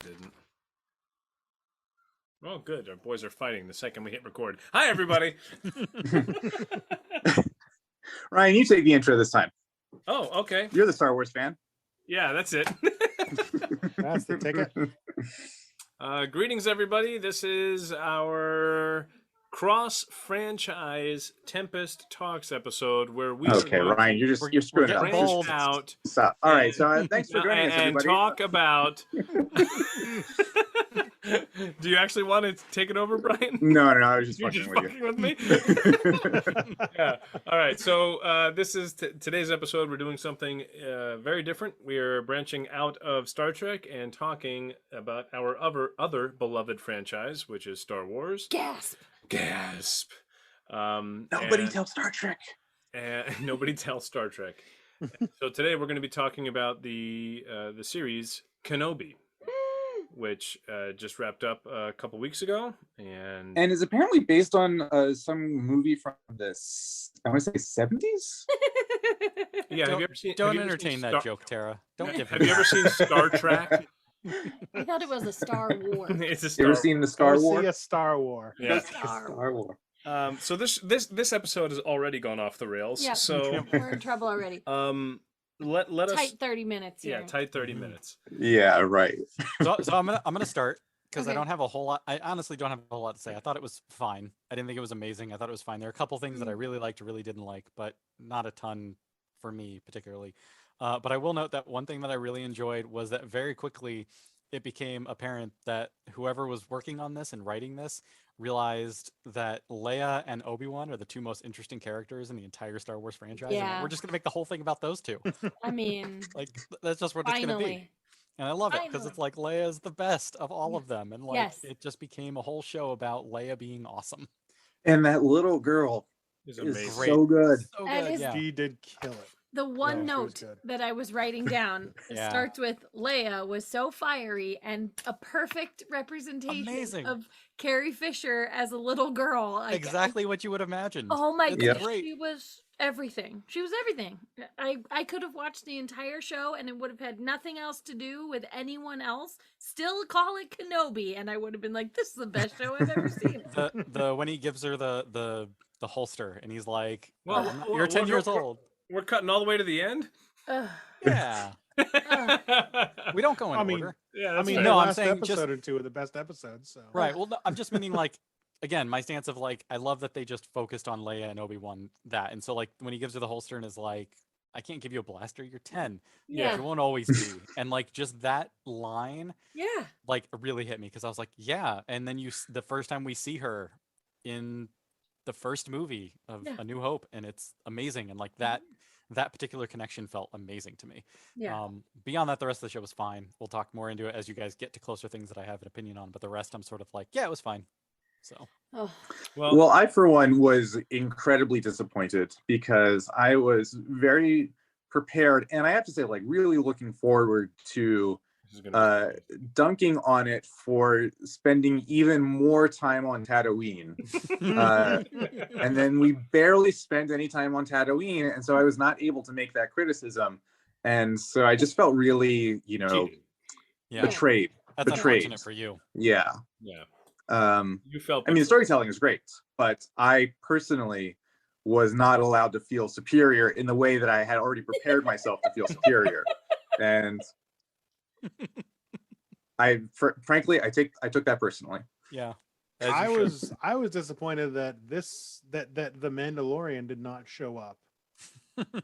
Didn't. Oh, good. Our boys are fighting the second we hit record. Hi, everybody. Ryan, you take the intro this time. Oh, okay. You're the Star Wars fan. Yeah, that's it. That's the ticket. Greetings, everybody. This is our cross-franchise Tempest Talks episode where we Okay, Ryan, you're screwing it up. branch out. Stop. All right, so thanks for joining us, and everybody. talk about. Do you actually want to take it over, Brian? No, I was just You're fucking just with fucking with me. Yeah. All right. So this is today's episode. We're doing something very different. We are branching out of Star Trek and talking about our other beloved franchise, which is Star Wars. Gasp. Nobody tells Star Trek. Nobody tells Star Trek. So today we're going to be talking about the series Kenobi, which just wrapped up a couple weeks ago, and is apparently based on some movie from I want to say 70s. Yeah, have you ever seen? Don't entertain that joke, Tara. Don't give. Have you ever seen Star Trek? I thought it was a Star War. It's a You Star. ever seen the Star War? See a Star War. Yeah. Star War. So this episode has already gone off the rails. Yeah. So We're in trouble already. let us Tight 30 minutes here. Yeah, tight 30 minutes. Yeah, right. So I'm gonna start because I Okay. don't have a whole lot. I honestly don't have a whole lot to say. I thought it was fine. I didn't think it was amazing. I thought it was fine. There are a couple things that I really liked, really didn't like, but not a ton for me particularly. But I will note that one thing that I really enjoyed was that very quickly it became apparent that whoever was working on this and writing this realized that Leia and Obi-Wan are the two most interesting characters in the entire Star Wars franchise. Yeah. And we're just gonna make the whole thing about those two. I mean, Like that's just what it's gonna be. finally. And I love it because it's Finally. like Leia's the best of all of them, and like Yes. it just became a whole show about Leia being awesome. And that little girl It's is amazing. so good. So That good, is yeah. She did kill it. The one Yeah, she was note good. that I was writing down Yeah. starts with Leia was so fiery and a perfect representation Amazing. of Carrie Fisher as a little girl. Like, Exactly what you would imagine. Oh my It's goodness, great. she was everything. She was everything. I could have watched the entire show and it would have had nothing else to do with anyone else. Still call it Kenobi, and I would have been like, "This is the best show I've ever seen." The when he gives her the holster and he's like, Well, "You're 10 years we're- old." We're cutting all the way to the end. Ugh. Yeah, we don't go in I mean, order. Yeah, I that's mean, fair. no, the I'm last saying episode just- or two are the best episodes. So Right. Well, no, I'm just meaning like again, my stance of like I love that they just focused on Leia and Obi-Wan and so like when he gives her the holster and is like, "I can't give you a blaster. You're 10. Yeah. You won't always be." And like just that line Yeah. like really hit me because I was like, yeah. And then the first time we see her in the first movie of Yeah. A New Hope, and it's amazing. And like that particular connection felt amazing to me. Yeah. Beyond that, the rest of the show was fine. We'll talk more into it as you guys get to closer things that I have an opinion on. But the rest, I'm sort of like, yeah, it was fine. So Oh. Well, I, for one, was incredibly disappointed because I was very prepared, and I have to say, like, really looking forward to This is gonna be- dunking on it for spending even more time on Tatooine. And then we barely spent any time on Tatooine, and so I was not able to make that criticism. And so I just felt really, Cheated. yeah, betrayed. that's betrayed. unfortunate for you. Yeah. Yeah. You felt. I mean, the storytelling is great, but I personally was not allowed to feel superior in the way that I had already prepared myself to feel superior. And frankly, I took that personally. Yeah. I was disappointed that that the Mandalorian did not show up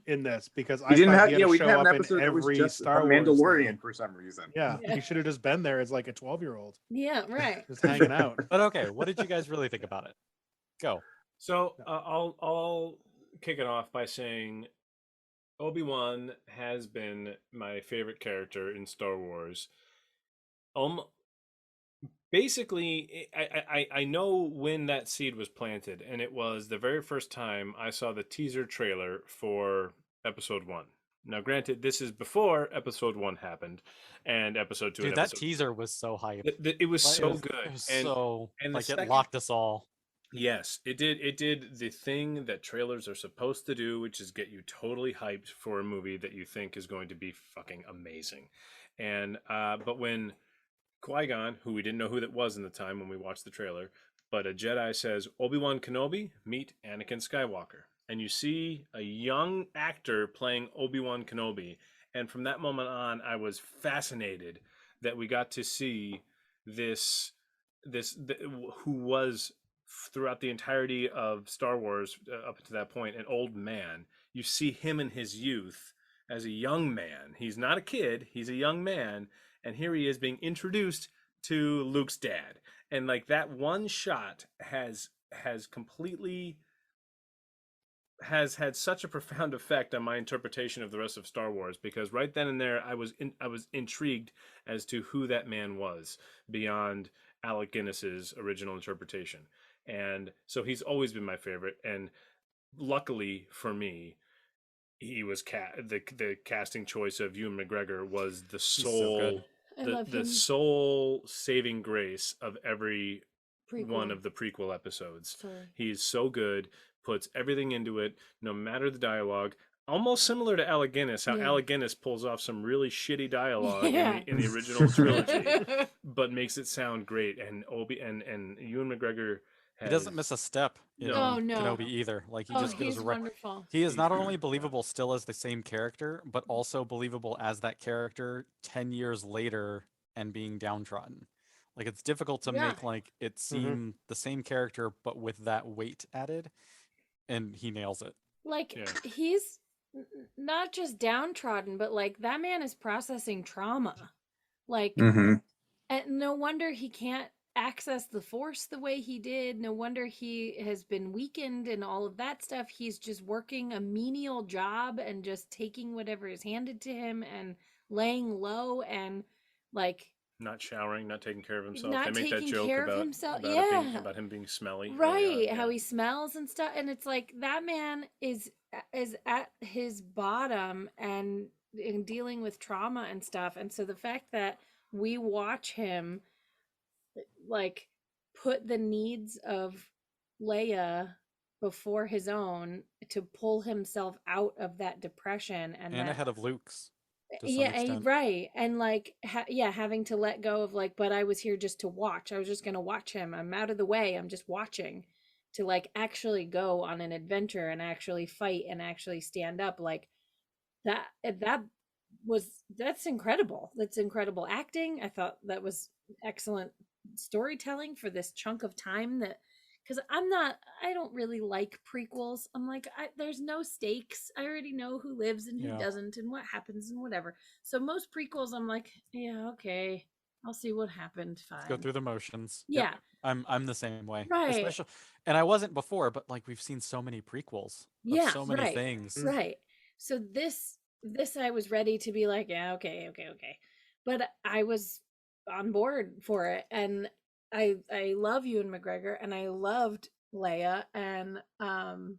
in this because I didn't thought have, he had to we didn't show have an up in episode that was every just Star a Wars Mandalorian thing. for some reason. Yeah, Yeah. he should have just been there as like a 12-year-old, Yeah. Right. just hanging out. But okay, what did you guys really think about it? Go. So I'll kick it off by saying Obi-Wan has been my favorite character in Star Wars. Basically, I know when that seed was planted, and it was the very first time I saw the teaser trailer for Episode 1. Now, granted, this is before Episode 1 happened, and Episode 2 Dude, and that Episode teaser was so hype. It was Like, so good. It was and so and the like it second- locked us all. Yes, it did. It did the thing that trailers are supposed to do, which is get you totally hyped for a movie that you think is going to be fucking amazing. And but when Qui-Gon, who we didn't know who that was in the time when we watched the trailer, but a Jedi says, Obi-Wan Kenobi, meet Anakin Skywalker. And you see a young actor playing Obi-Wan Kenobi. And from that moment on, I was fascinated that we got to see this, who was throughout the entirety of Star Wars up to that point, an old man. You see him in his youth as a young man. He's not a kid, he's a young man. And here he is being introduced to Luke's dad. And like that one shot has completely has had such a profound effect on my interpretation of the rest of Star Wars, because right then and there I was intrigued as to who that man was beyond Alec Guinness's original interpretation. And so he's always been my favorite, and luckily for me, he was the casting choice of Ewan McGregor was the so sole good. I love the him. sole saving grace of every one Prequel. of the prequel episodes. Sorry. He is so good, puts everything into it, no matter the dialogue. Almost similar to Alec Guinness, how Yeah. Alec Guinness pulls off some really shitty dialogue Yeah. in the original trilogy, but makes it sound great. And and Ewan McGregor He doesn't miss a step in No. Oh, no. Kenobi either. Like he Oh, just goes he's right. wonderful. He is not only believable still as the same character, but also believable as that character 10 years later and being downtrodden. Like it's difficult to Yeah. make like it seem the same character but with that weight added, and he nails it. Like Yeah. he's not just downtrodden, but like that man is processing trauma. Like, Mm-hmm. and no wonder he can't access the Force the way he did. No wonder he has been weakened and all of that stuff. He's just working a menial job and just taking whatever is handed to him and laying low and like not showering, not taking care of himself. Not They make that taking joke care of about himself. about, Yeah. about him being smelly. early right on, how yeah. he smells and stuff, and it's like that man is at his bottom and in dealing with trauma and stuff. And so the fact that we watch him like put the needs of Leia before his own to pull himself out of that depression and that ahead of Luke's to some yeah extent. right, and like having to let go of like, but I was here just to watch. I was just gonna watch him. I'm out of the way, I'm just watching, to like actually go on an adventure and actually fight and actually stand up. Like that's incredible. That's incredible acting. I thought that was excellent storytelling for this chunk of time, that because I don't really like prequels. I'm like, there's no stakes. I already know who lives and who Yeah. doesn't and what happens and whatever. So most prequels, I'm like, yeah, okay, I'll see what happened. Fine. Go through the motions. Yeah. I'm the same way. Right. Especially, and I wasn't before, but like we've seen so many prequels of Yeah, so many right. things. Right. So this I was ready to be like, yeah, okay. But I was on board for it, and I love Ewan McGregor, and I loved Leia, and and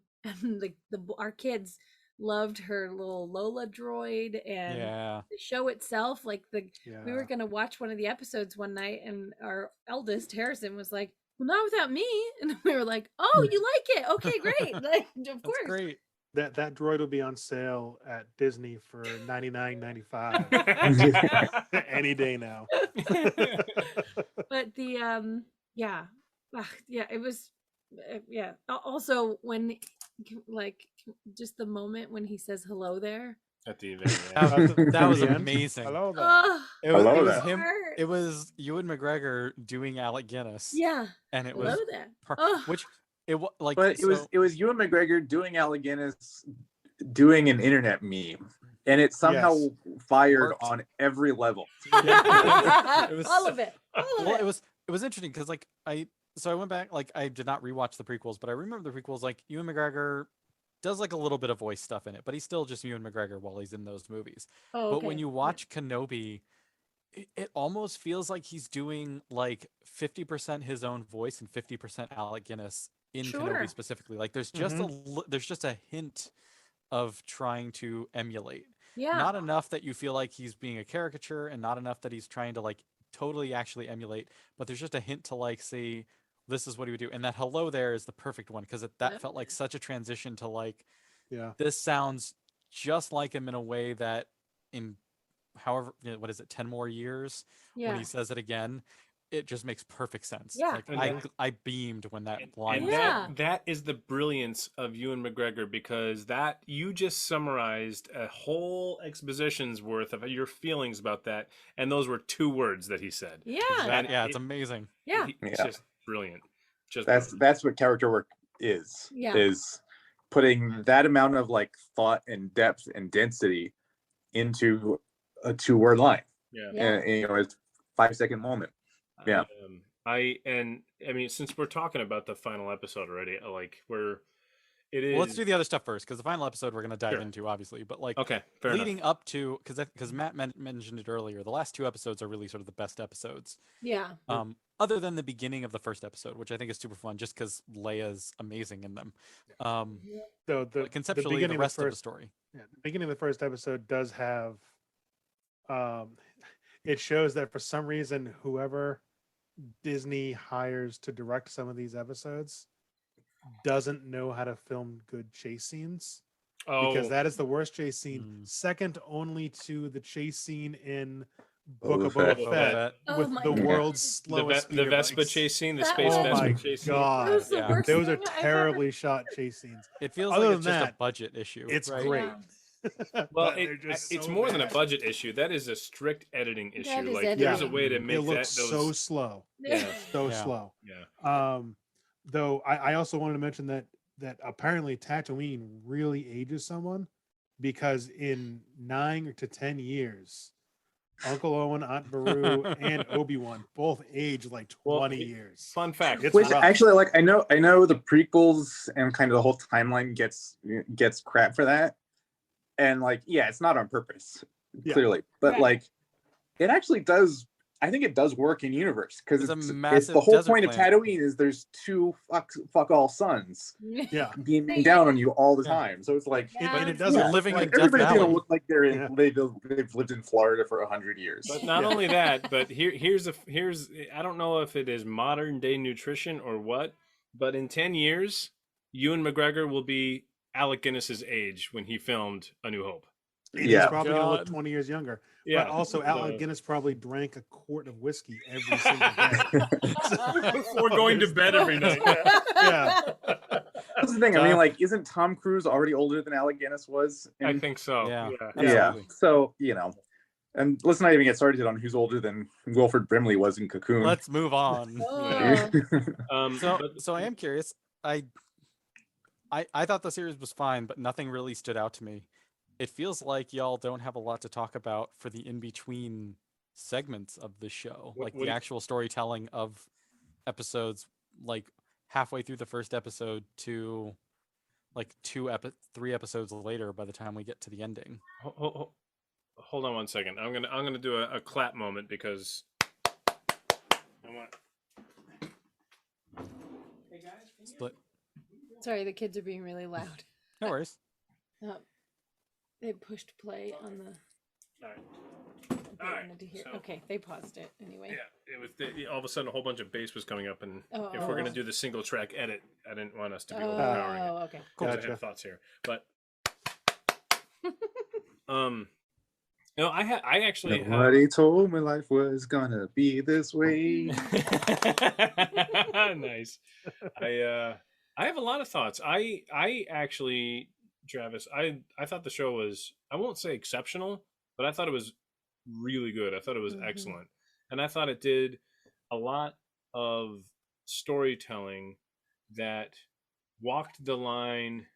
our kids loved her little Lola droid, and Yeah. the show itself. Like Yeah. we were gonna watch one of the episodes one night, and our eldest Harrison was like, well, not without me. And we were like, oh, you like it? Okay, great. Like, of That's course. great. That droid will be on sale at Disney for $99.95 any day now. But the yeah. Yeah, it was yeah. Also when like just the moment when he says hello there. At the event. That was The end. amazing. Hello there. Oh, It was, Hello it was there. him. It was Ewan McGregor doing Alec Guinness. yeah. And it Hello was there. which it was like. But it was Ewan McGregor doing Alec Guinness doing an internet meme, and it somehow Yes. fired Worked. on every level. It was all so- of it. All of Well, it. it was interesting because like I went back, like I did not rewatch the prequels, but I remember the prequels. Like Ewan McGregor does like a little bit of voice stuff in it, but he's still just Ewan McGregor while he's in those movies. Oh, But okay. when you watch Kenobi, it almost feels like he's doing like 50% his own voice and 50% Alec Guinness in Sure. Kenobi specifically. Like there's just there's just a hint of trying to emulate. Yeah. Not enough that you feel like he's being a caricature, and not enough that he's trying to like totally actually emulate, but there's just a hint to like see this is what he would do. And that hello there is the perfect one, because that felt like such a transition to like, Yeah. this sounds just like him in a way that in however, what is it, 10 more years, when Yeah. he says it again, it just makes perfect sense. Yeah. Like And I beamed when that And, line and was Yeah. said. that is the brilliance of Ewan McGregor, because that you just summarized a whole exposition's worth of your feelings about that, and those were 2 words that he said. Yeah. And Yeah, it's amazing. Yeah. It's Yeah. just brilliant. Just That's what character work is. Yeah. Is putting that amount of like thought and depth and density into a 2-word line. yeah. Yeah. And, you know, it's 5-second moment. Yeah. I mean, since we're talking about the final episode already, like it is. Well, let's do the other stuff first, because the final episode we're going to dive Sure. into, obviously. But like Okay, fair leading enough. up to, because Matt mentioned it earlier, the last 2 episodes are really sort of the best episodes. Yeah. Other than the beginning of the first episode, which I think is super fun, just because Leia's amazing in them. So But conceptually, the beginning rest of the first, story. yeah, the beginning of the first episode does have, it shows that for some reason, whoever Disney hires to direct some of these episodes doesn't know how to film good chase scenes, because Oh, that is the worst chase scene, Mm. second only to the chase scene in Book Boba of Fett. Boba Boba Fett, Fett. Oh with my the God. world's the slowest the speeder Vespa bikes. chase scene, the That space was- Oh my Vespa chase scene. god, That was the Yeah. worst those are thing I've ever- terribly shot chase scenes. It feels Other like it's than just a that, budget issue. it's right? great. Yeah. Well, But they're just it's so more than a bad. budget issue. That is a strict editing issue. That is Like, there's a editing. way to It make looks that so slow, Yeah. so Yeah. slow. Yeah. Though I also wanted to mention that apparently Tatooine really ages someone, because in 9 to 10 years, Uncle Owen, Aunt Beru, and Obi-Wan both age like 20 Well, years. Fun fact. It's Which rough. actually, like, I know the prequels and kind of the whole timeline gets crap for that, and like, yeah, it's not on purpose, Yeah. clearly, but Right. like, it actually does. I think it does work in universe, because It's a it's massive the whole desert point of planet. Tatooine is there's 2 fuck all suns Yeah, beaming down on you all the Yeah. time, so it's like, Yeah. and it It's doesn't yeah, look living like in Death everybody's gonna Valley. look like they're in Yeah. they've lived in Florida for 100 years. But not Yeah. only that, but here's I don't know if it is modern day nutrition or what, but in 10 years, Ewan McGregor will be Alec Guinness's age when he filmed A New Hope. and Yeah. he's probably gonna look God. 20 years younger. Yeah. But also, Alec So- Guinness probably drank a quart of whiskey every single day. Before going to bed every night. Yeah. That's the thing. I mean, like, isn't Tom Cruise already older than Alec Guinness was? I in- think so. Yeah. Yeah. Absolutely. So, you know, and let's not even get started on who's older than Wilford Brimley was in Cocoon. Let's move on. Oh. So I am curious. I thought the series was fine, but nothing really stood out to me. It feels like y'all don't have a lot to talk about for the in-between segments of the show, What- like what the do you- actual storytelling of episodes, like halfway through the first episode to like 3 episodes later by the time we get to the ending. Hold on one second. I'm gonna do a clap moment, because I want. Hey guys, can you- Split. Sorry, the kids are being really loud. No worries. They pushed play on the. All right. They All right, wanted to hear. so- Okay, they paused it anyway. Yeah, it was all of a sudden a whole bunch of bass was coming up, and Oh, if we're gonna oh. do the single track edit, I didn't want us to be overpowering it. Oh, okay. Cool. I Gotcha. have thoughts here, but no, I actually have. Nobody told me life was gonna be this way. Nice. I have a lot of thoughts. I actually, Travis, I thought the show was, I won't say exceptional, but I thought it was really good. I thought it was Mhm. excellent, and I thought it did a lot of storytelling that walked the line.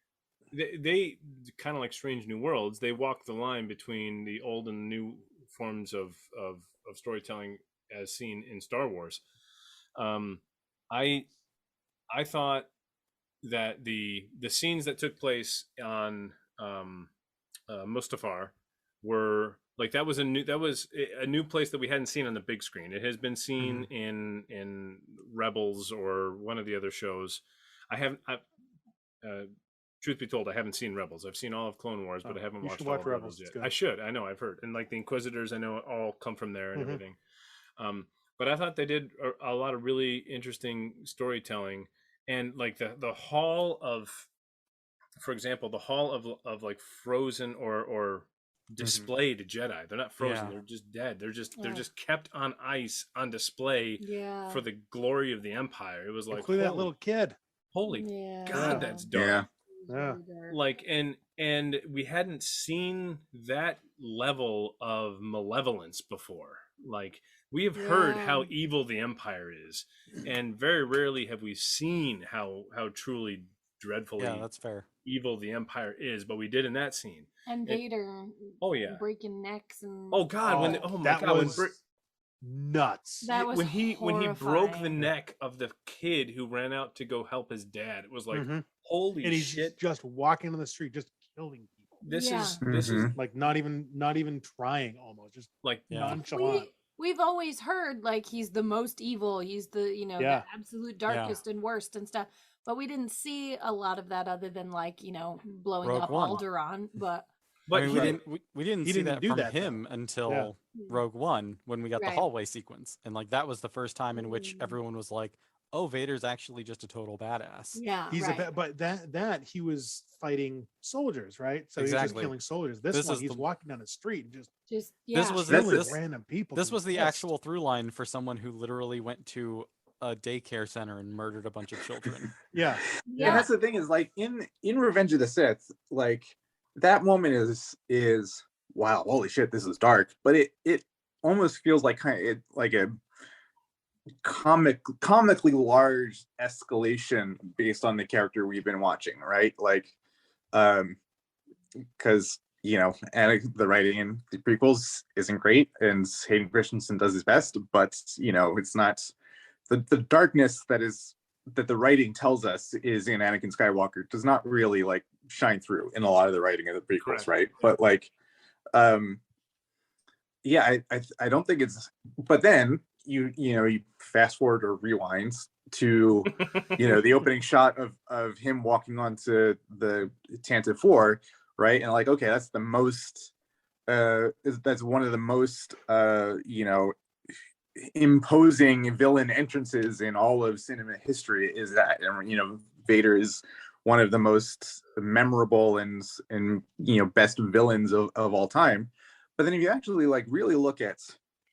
They kind of like Strange New Worlds. They walked the line between the old and new forms of storytelling as seen in Star Wars. I thought that the scenes that took place on Mustafar were like, that was a new place that we hadn't seen on the big screen. It has been seen in Rebels or one of the other shows. Truth be told, I haven't seen Rebels. I've seen all of Clone Wars, but I haven't you watched should all watch of Rebels. Rebels It's yet. good. I should. I know. I've heard, and like the Inquisitors, I know all come from there and Mhm. everything. But I thought they did a lot of really interesting storytelling, and like the hall of, for example, the hall of like frozen or displayed Jedi. They're not frozen. Yeah. They're just dead. They're Yeah. just kept on ice on display Yeah. for the glory of the Empire. It was like Including that little kid. holy Yeah. God, Yeah. that's dark. Yeah. It was Yeah. really dark. Like and we hadn't seen that level of malevolence before. Like we have heard how Yeah. evil the Empire is, and very rarely have we seen how truly dreadfully Yeah, that's fair. evil the Empire is, but we did in that scene. And Vader Oh yeah. breaking necks and Oh God, when oh my that God, was nuts. that was when he broke the horrifying. neck of the kid who ran out to go help his dad, it was like Mhm. holy And he's shit. just walking on the street, just killing people. This Yeah. is this is Mhm. Like not even trying, almost just like Yeah. nonchalant. We've always heard like he's the most evil, he's the Yeah. the absolute darkest and worst and stuff, but we didn't see a lot of that other than like blowing Rogue up One. Alderaan. But but I mean, he- we didn't He see didn't that do from that, though. him until Yeah. Rogue One when we got the Right. hallway sequence, and like that was the first time in which Mm. everyone was like, "Oh, Vader's actually just a total badass." yeah, He's right. but that he was fighting soldiers, right? So he was just Exactly. killing soldiers. This This one, is he's the- walking down the street and just Just This yeah. was That's killing the- random people. This to was the fist. actual through line for someone who literally went to a daycare center and murdered a bunch of children. Yeah. And yeah. that's the thing is like in Revenge of the Sith, like that moment is wow, holy shit, this is dark. But it almost feels like like a comically large escalation based on the character we've been watching, right? Like because and the writing in the prequels isn't great, and Hayden Christensen does his best, but it's not the darkness that the writing tells us is in Anakin Skywalker does not really like shine through in a lot of the writing of the prequels, Correct. right? Yeah. But like, yeah, I don't think it's. But then you fast forward or rewind to the opening shot of him walking onto the Tantive 4, right? And like, okay, that's the most. That's one of the most imposing villain entrances in all of cinema history. Is that Vader is one of the most memorable and best villains of all time. But then if you actually like really look at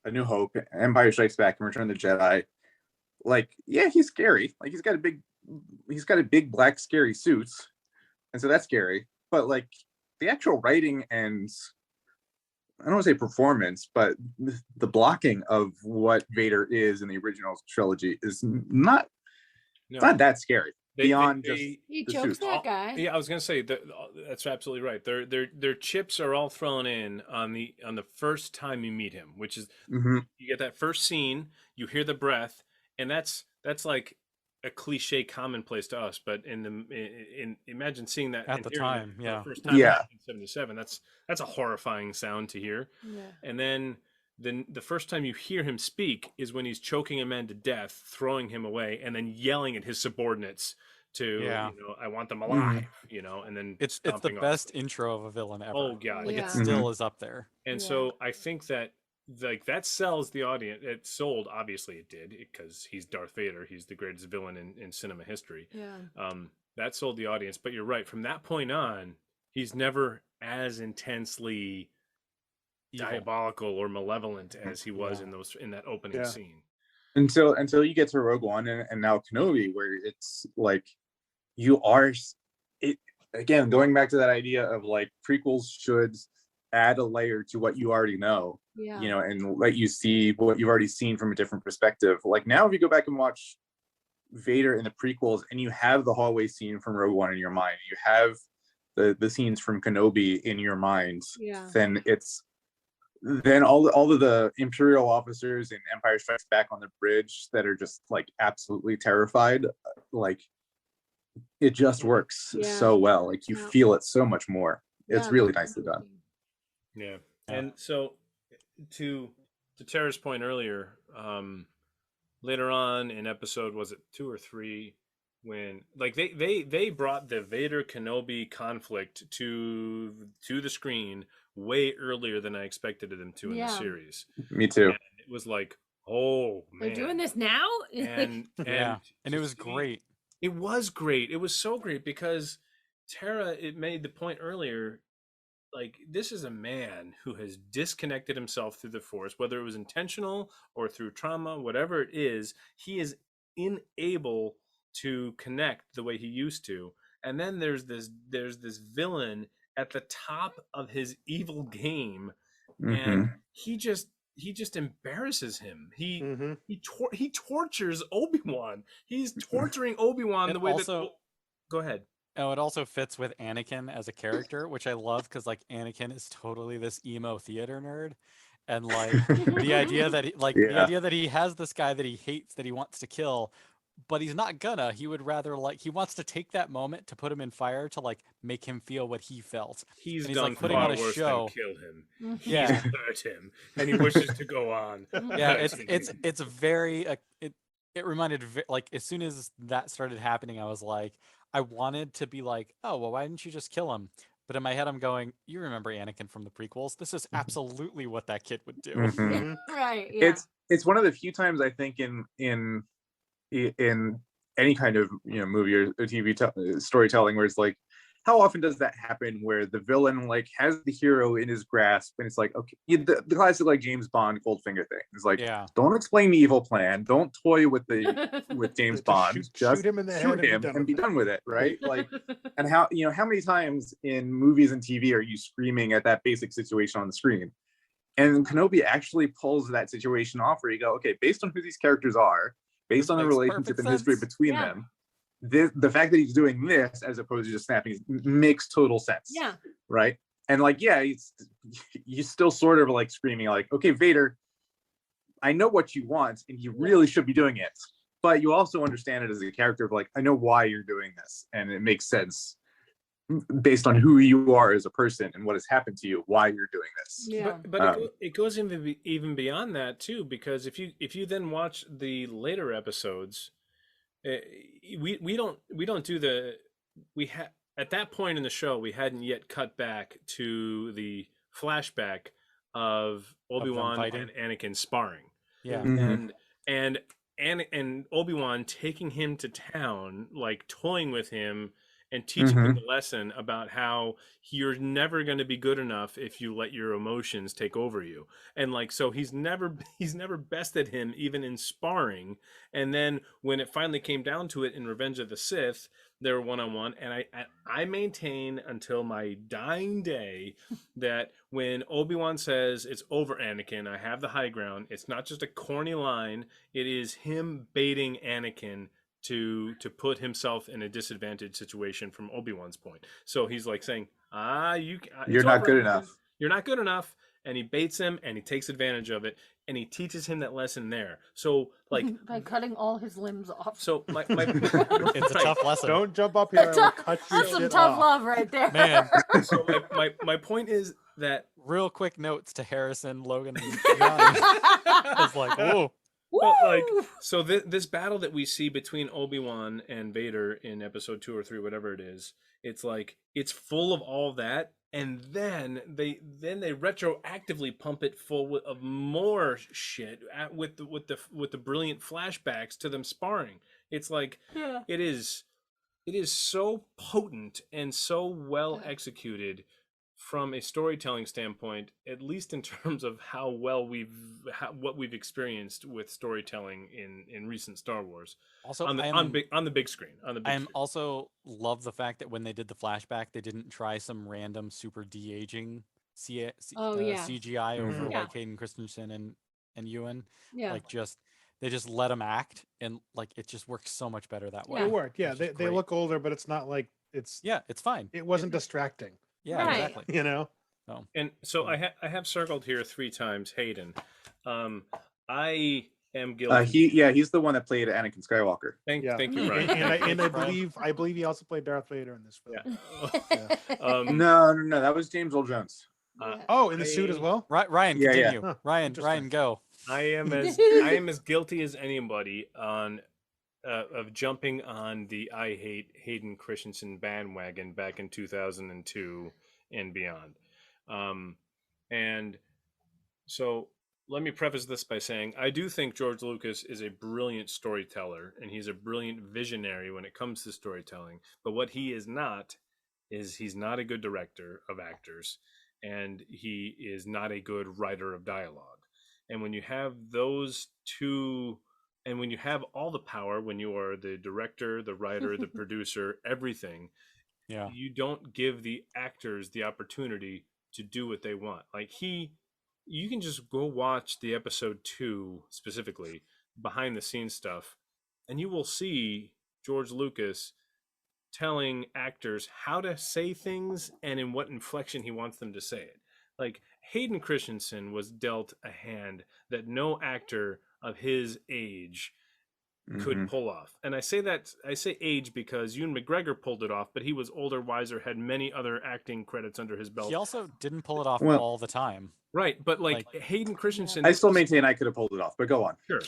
A New Hope, Empire Strikes Back, and Return of the Jedi, like yeah, he's scary. Like he's got a big black scary suit, and so that's scary. But like the actual writing and I don't want to say performance, but the blocking of what Vader is in the original trilogy is not that scary. Beyond just He the chokes suits. that guy. Yeah, I was gonna say that's absolutely right. Their chips are all thrown in on the first time you meet him, which is Mhm. you get that first scene, you hear the breath, and that's like a cliche commonplace to us, but in imagine seeing that At and the hearing that time, for yeah. the first time Yeah. in 1977. That's a horrifying sound to hear. Yeah. And then the first time you hear him speak is when he's choking a man to death, throwing him away, and then yelling at his subordinates to Yeah. I want them alive, and then It's the stomping off. best intro of a villain ever. Oh god. Like Yeah. it still is up there. And Yeah. so I think that like that sells the audience. It sold, obviously it did, because he's Darth Vader. He's the greatest villain in cinema history. Yeah. That sold the audience. But you're right. From that point on, he's never as intensely Evil. diabolical or malevolent as he was Yeah. in that opening Yeah. scene. Until you get to Rogue One and now Kenobi, where it's like you are it again going back to that idea of like prequels should add a layer to what you already know, Yeah. and let you see what you've already seen from a different perspective. Like now, if you go back and watch Vader in the prequels, and you have the hallway scene from Rogue One in your mind, you have the scenes from Kenobi in your mind, Yeah. then all of the Imperial officers in Empire Strikes Back on the bridge that are just like absolutely terrified, like it just works Yeah. so well. Like you Yeah. feel it so much more. It's Yeah, really that's nicely done. interesting. Yeah. Yeah. And so to Tara's point earlier, later on in episode, was it 2 or 3, when like they brought the Vader Kenobi conflict to the screen way earlier than I expected them to in the Yeah. series. Me too. And it was like, oh man. They're doing this now? And Yeah. And to it was see- great. It was great. It was so great because Tara, it made the point earlier, like this is a man who has disconnected himself through the Force, whether it was intentional or through trauma, whatever it is. He is unable to connect the way he used to. And then there's this villain at the top of his evil game, and Mhm. he just embarrasses him. Mhm. He tortures Obi-Wan. He's torturing Obi-Wan It the way also- that. Go ahead. Oh, it also fits with Anakin as a character, which I love because like Anakin is totally this emo theater nerd, and like the idea that the Yeah. idea that he has this guy that he hates that he wants to kill, but he's not gonna. He would rather like he wants to take that moment to put him in fire to like make him feel what he felt. He's And he's, done like, putting far on a worse show. than kill him. Yeah. He's hurt him, and he wishes to go on. Yeah, it's very it reminded like as soon as that started happening, I was like, I wanted to be like, oh well, why didn't you just kill him? But in my head, I'm going, you remember Anakin from the prequels? This is absolutely what that kid would do. Mhm. Mhm. Right. Yeah. It's one of the few times I think in any kind of movie or TV storytelling where it's like, how often does that happen where the villain like has the hero in his grasp and it's like, okay, the classic like James Bond Goldfinger thing is like, Yeah. don't explain the evil plan, don't toy with James Just Bond, just shoot him in the head shoot him and be done with it, right? Like, and how many times in movies and TV are you screaming at that basic situation on the screen? And Kenobi actually pulls that situation off where you go, okay, based on who these characters are, based on the Makes relationship perfect and history sense. between Yeah. them, the fact that he's doing this as opposed to just snapping makes total sense. Yeah. Right. And like, yeah, you still sort of like screaming like, okay, Vader, I know what you want and you really should be doing it. But you also understand it as a character of like, I know why you're doing this. And it makes sense based on who you are as a person and what has happened to you, why you're doing this. Yeah. But it goes even beyond that too, because if you then watch the later episodes, we don't do the we had at that point in the show we hadn't yet cut back to the flashback of Obi-Wan fighting. and Anakin sparring. Yeah. Mhm. And Obi-Wan taking him to town, like toying with him and teaching him the lesson about how you're never going to be good enough if you let your emotions take over you. And like, so he's never bested him even in sparring. And then when it finally came down to it in Revenge of the Sith, they were one-on-one. And I maintain until my dying day that when Obi-Wan says it's over, Anakin, I have the high ground, it's not just a corny line. It is him baiting Anakin to put himself in a disadvantaged situation from Obi-Wan's point. So he's like saying, You're not good enough. You're not good enough. And he baits him and he takes advantage of it and he teaches him that lesson there. So like by cutting all his limbs off. so my It's a tough lesson. Don't jump up here. I will cut your That's some shit tough off. love right there. Man. so my point is that Real quick notes to Harrison, Logan, and Johnny. It's like, whoa. but like Woo! so this battle that we see between Obi-Wan and Vader in episode 2 or 3, whatever it is, it's like it's full of all that, and then they retroactively pump it full of more shit with the brilliant flashbacks to them sparring. It's like Yeah. it is so potent and so well executed from a storytelling standpoint, at least in terms of how well what we've experienced with storytelling in recent Star Wars. Also, on the big screen. I also love the fact that when they did the flashback, they didn't try some random super de-aging CGI over Yeah. like Hayden Christensen and Ewan. Yeah. Like they just let them act, and like it just works so much better that way. Yeah. It worked. Yeah, Which they is great. look older, but it's not like it's. Yeah, it's fine. It wasn't distracting. Yeah, Right. exactly. You know. So And so I have circled here 3 times Hayden. I am guilty. He's the one that played Anakin Skywalker. Thank Yeah. you, Ryan. And I Brian. believe he also played Darth Vader in this film. Yeah. No, that was James Earl Jones. Oh, in the suit as well. Ryan, Yeah, yeah. continue. Huh, Ryan, interesting. go. I am as guilty as anybody on of jumping on the I hate Hayden Christensen bandwagon back in 2002 and beyond. And so let me preface this by saying I do think George Lucas is a brilliant storyteller and he's a brilliant visionary when it comes to storytelling. But what he is not is he's not a good director of actors. and he is not a good writer of dialogue. And when you have those two, and when you have all the power, when you are the director, the writer, the producer, everything, Yeah. you don't give the actors the opportunity to do what they want. Like you can just go watch the episode 2 specifically, behind the scenes stuff, and you will see George Lucas telling actors how to say things and in what inflection he wants them to say it. Like Hayden Christensen was dealt a hand that no actor of his age could pull off. And I say age because Ewan McGregor pulled it off, but he was older, wiser, had many other acting credits under his belt. He also didn't pull it off Well- all the time. Right, but like Hayden Christensen, I still maintain I could have pulled it off, but go on. sure.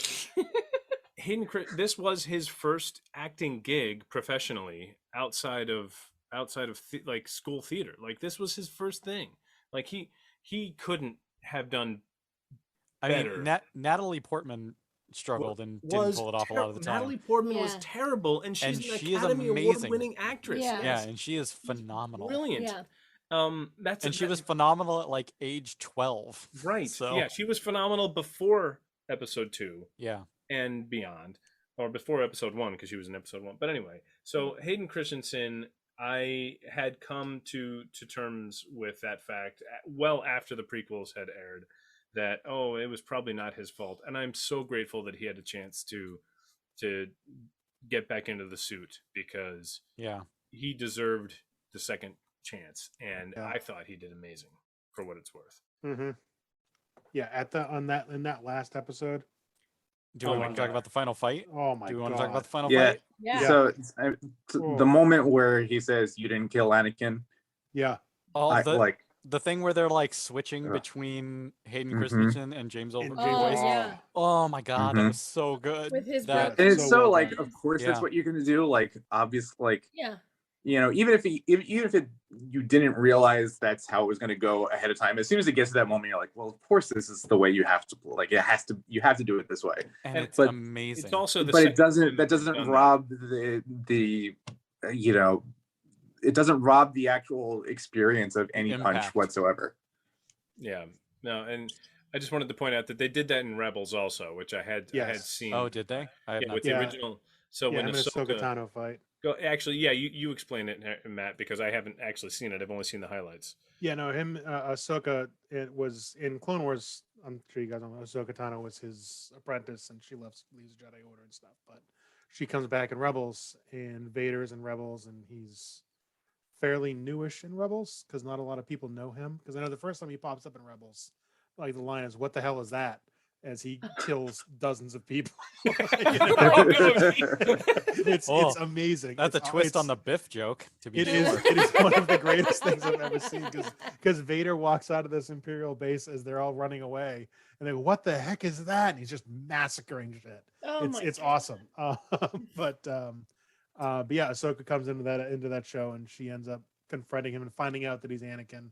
This was his first acting gig professionally outside of like school theater. Like this was his first thing. Like he couldn't have done I better. mean, Natalie Portman struggled and didn't pull it off a lot of the time. Natalie Portman was Yeah. terrible, and she's And an she is Academy amazing. Award-winning actress. Yeah. Yeah, and she is phenomenal. Brilliant. Yeah. She was phenomenal at like age 12. right. So Yeah, she was phenomenal before episode 2 yeah. and beyond, or before episode 1 because she was in episode 1. But anyway, so Hayden Christensen, I had come to terms with that fact well after the prequels had aired, that it was probably not his fault, and I'm so grateful that he had a chance to get back into the suit, because Yeah. he deserved the second chance, and Yeah. I thought he did amazing for what it's worth. Mm-hmm. Yeah, in that last episode. Do we want to talk about the final fight? Oh my god! Do we want to talk about the final Yeah. fight? Yeah. So Whoa. the moment where he says, "You didn't kill Anakin," Yeah, Oh, the thing where they're like switching Ugh. between Hayden Mhm. Christensen and James And Overby's James voice. Oh, yeah. Oh my god, that Mhm. was so good. With his that, brother. and it's So so well like, done. of course, that's Yeah. what you're gonna do. Like, obvious, like, Yeah. even if you didn't realize that's how it was gonna go ahead of time, as soon as it gets to that moment, you're like, well, of course, this is the way you have to. Like, you have to do it this way. and it's but amazing. It's also the But second it doesn't. time That they've doesn't done rob the it doesn't rob the actual experience of any punch Impact. whatsoever. Yeah, no, and I just wanted to point out that they did that in Rebels also, which I had Yes. seen. Oh, did they? I have Yeah, not with seen the Yeah. original. So yeah, when him and Ahsoka Ahsoka Tano fight. actually, yeah, you explain it, Matt, because I haven't actually seen it. I've only seen the highlights. Yeah, no, him, Ahsoka. It was in Clone Wars. I'm sure you guys know Ahsoka Tano was his apprentice, and she leaves the Jedi Order and stuff. But she comes back in Rebels, and Vader's in Rebels, and he's fairly newish in Rebels because not a lot of people know him. Because I know the first time he pops up in Rebels, like the line is, "What the hell is that?" As he kills dozens of people. You know? It's Oh, amazing. That's a It's- twist on it's- the Biff joke, to be It sure. is. It is one of the greatest things I've ever seen because Vader walks out of this Imperial base as they're all running away, and they go, "What the heck is that?" And he's just massacring shit. Oh my It's God. awesome. But yeah, Ahsoka comes into that show, and she ends up confronting him and finding out that he's Anakin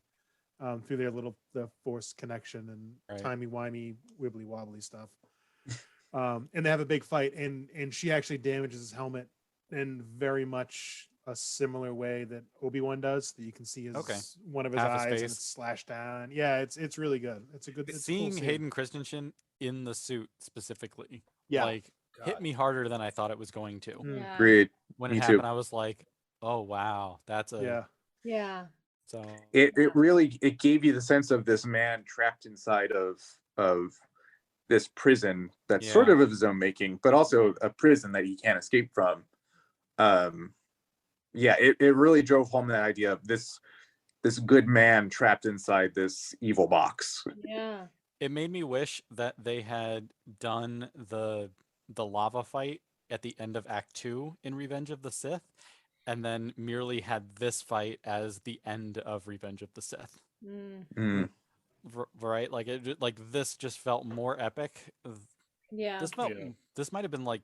through the Force connection and Right. timey-wimey, wibbly-wobbly stuff. And they have a big fight, and she actually damages his helmet in very much a similar way that Obi-Wan does. That you can see one of his Half his eyes and face. it's slashed down. Yeah, it's really good. It's a cool Seeing scene. Hayden Christensen in the suit specifically, Yeah. like hit me harder than I thought it was going to. Mm. Yeah. Agreed. When Me it too. happened, I was like, "Oh wow, that's a Yeah. Yeah. so." It really gave you the sense of this man trapped inside of this prison that's sort Yeah. of his own making, but also a prison that he can't escape from. Yeah, it really drove home that idea of this good man trapped inside this evil box. Yeah. It made me wish that they had done the lava fight at the end of Act 2 in Revenge of the Sith, and then merely had this fight as the end of Revenge of the Sith. Mm. Mm. Right? Like this just felt more epic. Yeah. Yeah. This might have been like,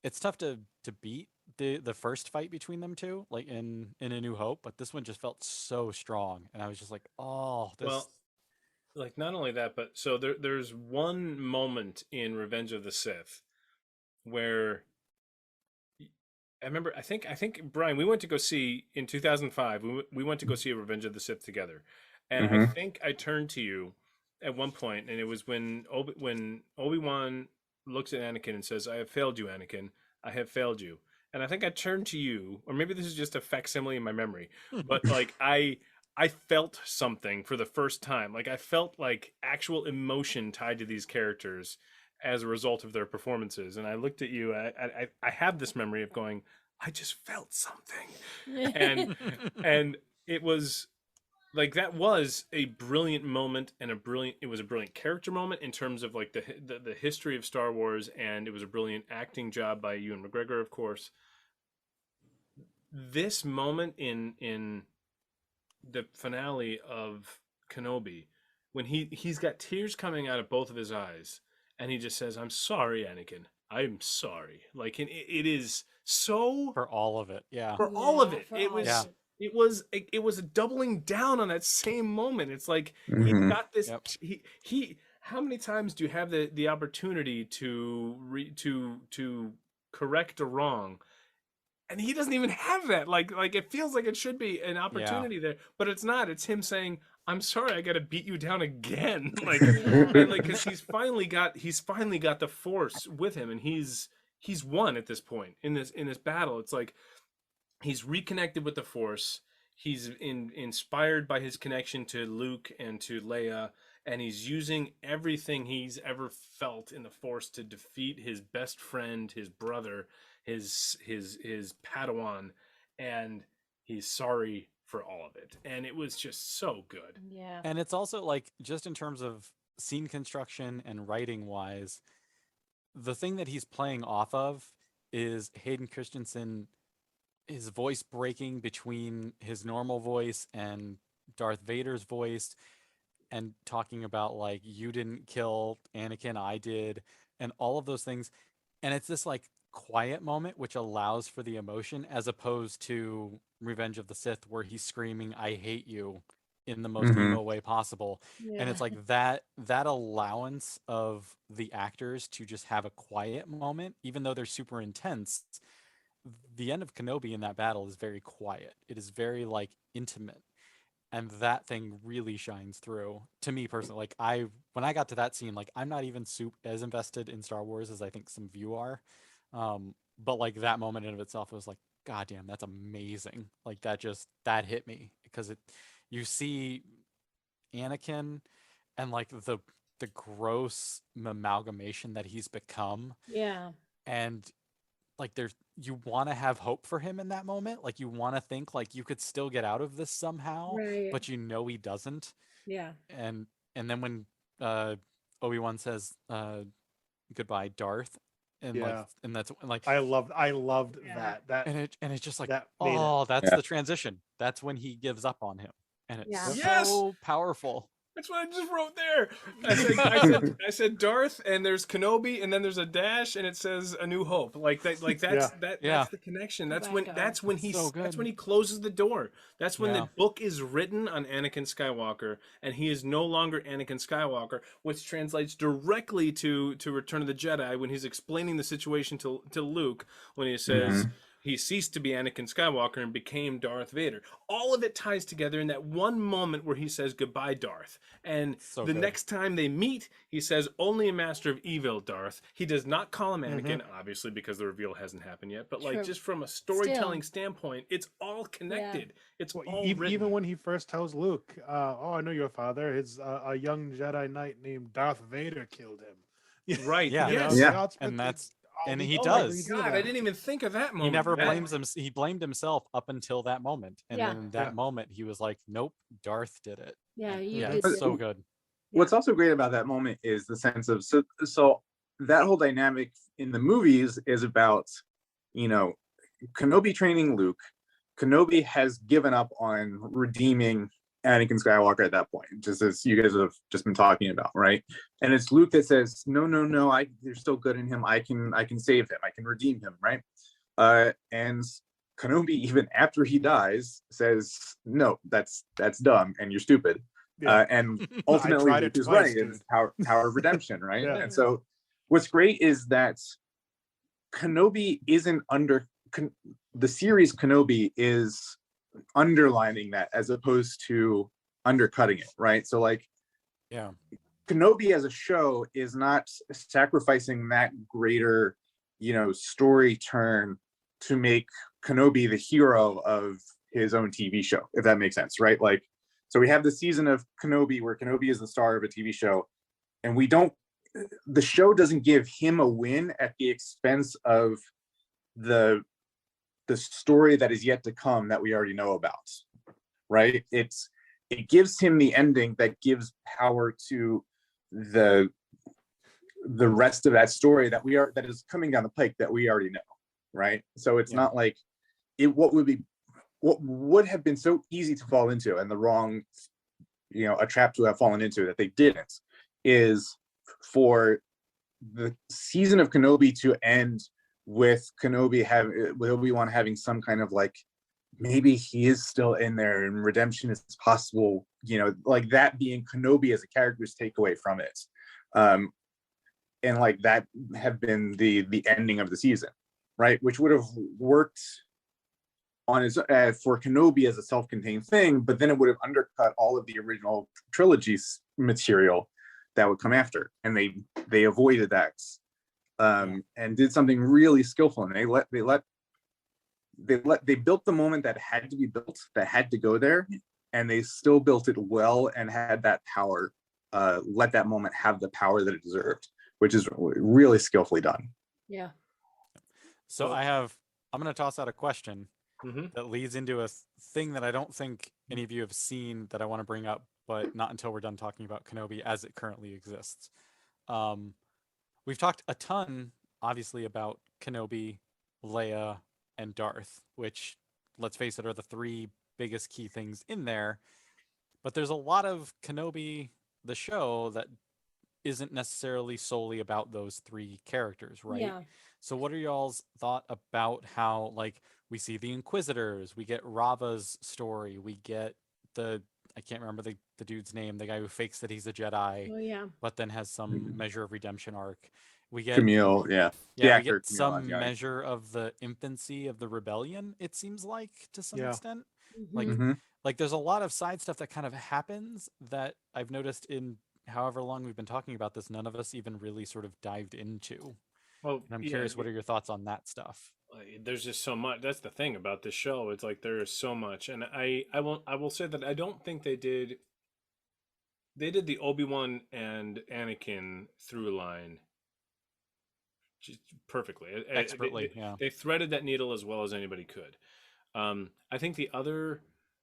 it's tough to beat the first fight between them two, like in A New Hope, but this one just felt so strong, and I was just like, oh, this. Well, like not only that, but so there's one moment in Revenge of the Sith where I remember. I think Brian, we went to go see in 2005. We went to go see Revenge of the Sith together, And I Mhm. think I turned to you at one point, and it was when Obi-Wan looks at Anakin and says, "I have failed you, Anakin. I have failed you." And I think I turned to you, or maybe this is just a facsimile in my memory, but like I felt something for the first time. Like I felt like actual emotion tied to these characters as a result of their performances. And I looked at you. I have this memory of going, I just felt something, and and it was like that was a brilliant moment and it was a brilliant character moment in terms of like the history of Star Wars, and it was a brilliant acting job by Ewan McGregor, of course. This moment in the finale of Kenobi, when he's got tears coming out of both of his eyes, and he just says, "I'm sorry, Anakin. I'm sorry." Like, and it is so For all of it. Yeah. for all of it. for It all of was Yeah. it. it was a doubling down on that same moment. It's like he's Mhm. got this. Yep. He. How many times do you have the opportunity to correct a wrong, and he doesn't even have that. Like it feels like it should be an Yeah. opportunity there, but it's not. It's him saying, "I'm sorry, I got to beat you down again." Like, Yeah. and like because he's finally got the Force with him, and he's won at this point in this battle. It's like he's reconnected with the Force. He's inspired by his connection to Luke and to Leia, and he's using everything he's ever felt in the Force to defeat his best friend, his brother, his Padawan, and he's sorry for all of it. And it was just so good. Yeah. And it's also like, just in terms of scene construction and writing wise, the thing that he's playing off of is Hayden Christensen, his voice breaking between his normal voice and Darth Vader's voice, and talking about like, you didn't kill Anakin, I did, and all of those things. And it's this like quiet moment which allows for the emotion, as opposed to Revenge of the Sith where he's screaming, "I hate you," in the most Mhm. emo way possible. And Yeah. it's like that allowance of the actors to just have a quiet moment, even though they're super intense. The end of Kenobi in that battle is very quiet. It is very like intimate, and that thing really shines through to me personally. Like, when I got to that scene, like, I'm not even as invested in Star Wars as I think some of you are, but like that moment in of itself, it was like, god damn, that's amazing. Like, that hit me, because you see Anakin and like the gross amalgamation that he's become, Yeah. and like, you want to have hope for him in that moment. Like, you want to think like you could still get out of this somehow, Right. but you know he doesn't. Yeah. And then when Obi-Wan says goodbye, Darth, and like, Yeah. and that's like, I loved Yeah. that and it's just like, that made it. oh, that's Yeah. the transition. That's when he gives up on him, and it's Yeah. Yes! so powerful. That's what I just wrote there. I said Darth, and there's Kenobi, and then there's a dash, and it says A New Hope. Like that, like that's Yeah. that Yeah. that's the connection. That's when Goodbye, that's when It's so that's when good. he closes the door. That's when Yeah. the book is written on Anakin Skywalker, and he is no longer Anakin Skywalker, which translates directly to Return of the Jedi when he's explaining the situation to Luke, when he says Mhm. he ceased to be Anakin Skywalker and became Darth Vader. All of it ties together in that one moment where he says goodbye, Darth. And So the good. next time they meet, he says, "Only a master of evil, Darth." He does not call him Anakin, obviously, because the reveal hasn't happened yet. But like, True. just from a storytelling standpoint, it's all connected. It's Well, all written. even when he first tells Luke, "Oh, I know your father. His a young Jedi Knight named Darth Vader killed him." Right. Yeah. Yes. it's Yeah. like, oh, it's And good that's I'll and be he Oh glad my we does. do God! I that. didn't even think of that He moment. never That- blames him. He blamed himself up until that moment, and Yeah. then in that Yeah. moment, he was like, "Nope, Darth did it." Yeah. And You yeah, did. it's do so it. good. What's also great about that moment is the sense of so that whole dynamic in the movies is about, you know, Kenobi training Luke. Kenobi has given up on redeeming Anakin Skywalker at that point, just as you guys have just been talking about, right? And it's Luke that says, "No, no, no, there's still good in him. I can save him. I can redeem him," right? And Kenobi, even after he dies, says, "No, that's dumb, and you're stupid." Yeah. And I ultimately, tried Luke it is twice, right. It's dude. power of redemption, right? Yeah. And so, what's great is that Kenobi isn't the series Kenobi is underlining that, as opposed to undercutting it, right? So like Yeah. Kenobi as a show is not sacrificing that greater, story turn to make Kenobi the hero of his own TV show, if that makes sense, right? Like, so we have the season of Kenobi where Kenobi is the star of a TV show, and the show doesn't give him a win at the expense of the story that is yet to come that we already know about, right? It gives him the ending that gives power to the rest of that story that is coming down the pike that we already know, right? So it's not like what would have been so easy to fall into, and the wrong, a trap to have fallen into that they didn't, is for the season of Kenobi to end with Obi-Wan having some kind of like, maybe he is still in there and redemption is possible, like that being Kenobi as a character's takeaway from it. And like that have been the ending of the season, right? Which would have worked on his for Kenobi as a self-contained thing, but then it would have undercut all of the original trilogy's material that would come after, and they avoided that, and did something really skillful. And they built the moment that had to be built, that had to go there, and they still built it well and had that power. Let that moment have the power that it deserved, which is really skillfully done. Yeah. So Well- I'm going to toss out a question Mhm. that leads into a thing that I don't think any of you have seen that I want to bring up, but not until we're done talking about Kenobi as it currently exists. We've talked a ton, obviously, about Kenobi, Leia, and Darth, which, let's face it, are the three biggest key things in there. But there's a lot of Kenobi, the show, that isn't necessarily solely about those three characters, right? Yeah. So what are y'all's thought about how, like, we see the Inquisitors, we get Rava's story, we get I can't remember the dude's name, the guy who fakes that he's a Jedi, Oh yeah. but then has some measure of redemption arc. We get Camille, yeah. we actor get Camille some Nanjiani. measure of the infancy of the rebellion, it seems like, to some Yeah. extent. Like, Mhm. like there's a lot of side stuff that kind of happens that I've noticed in however long we've been talking about this, none of us even really sort of dived into. Well, And I'm yeah, curious, what are your thoughts on that stuff? there's just so much. That's the thing about this show. It's like there is so much, and I will say that I don't think they did the Obi-Wan and Anakin through line just perfectly. Expertly, yeah. They threaded that needle as well as anybody could. I think the other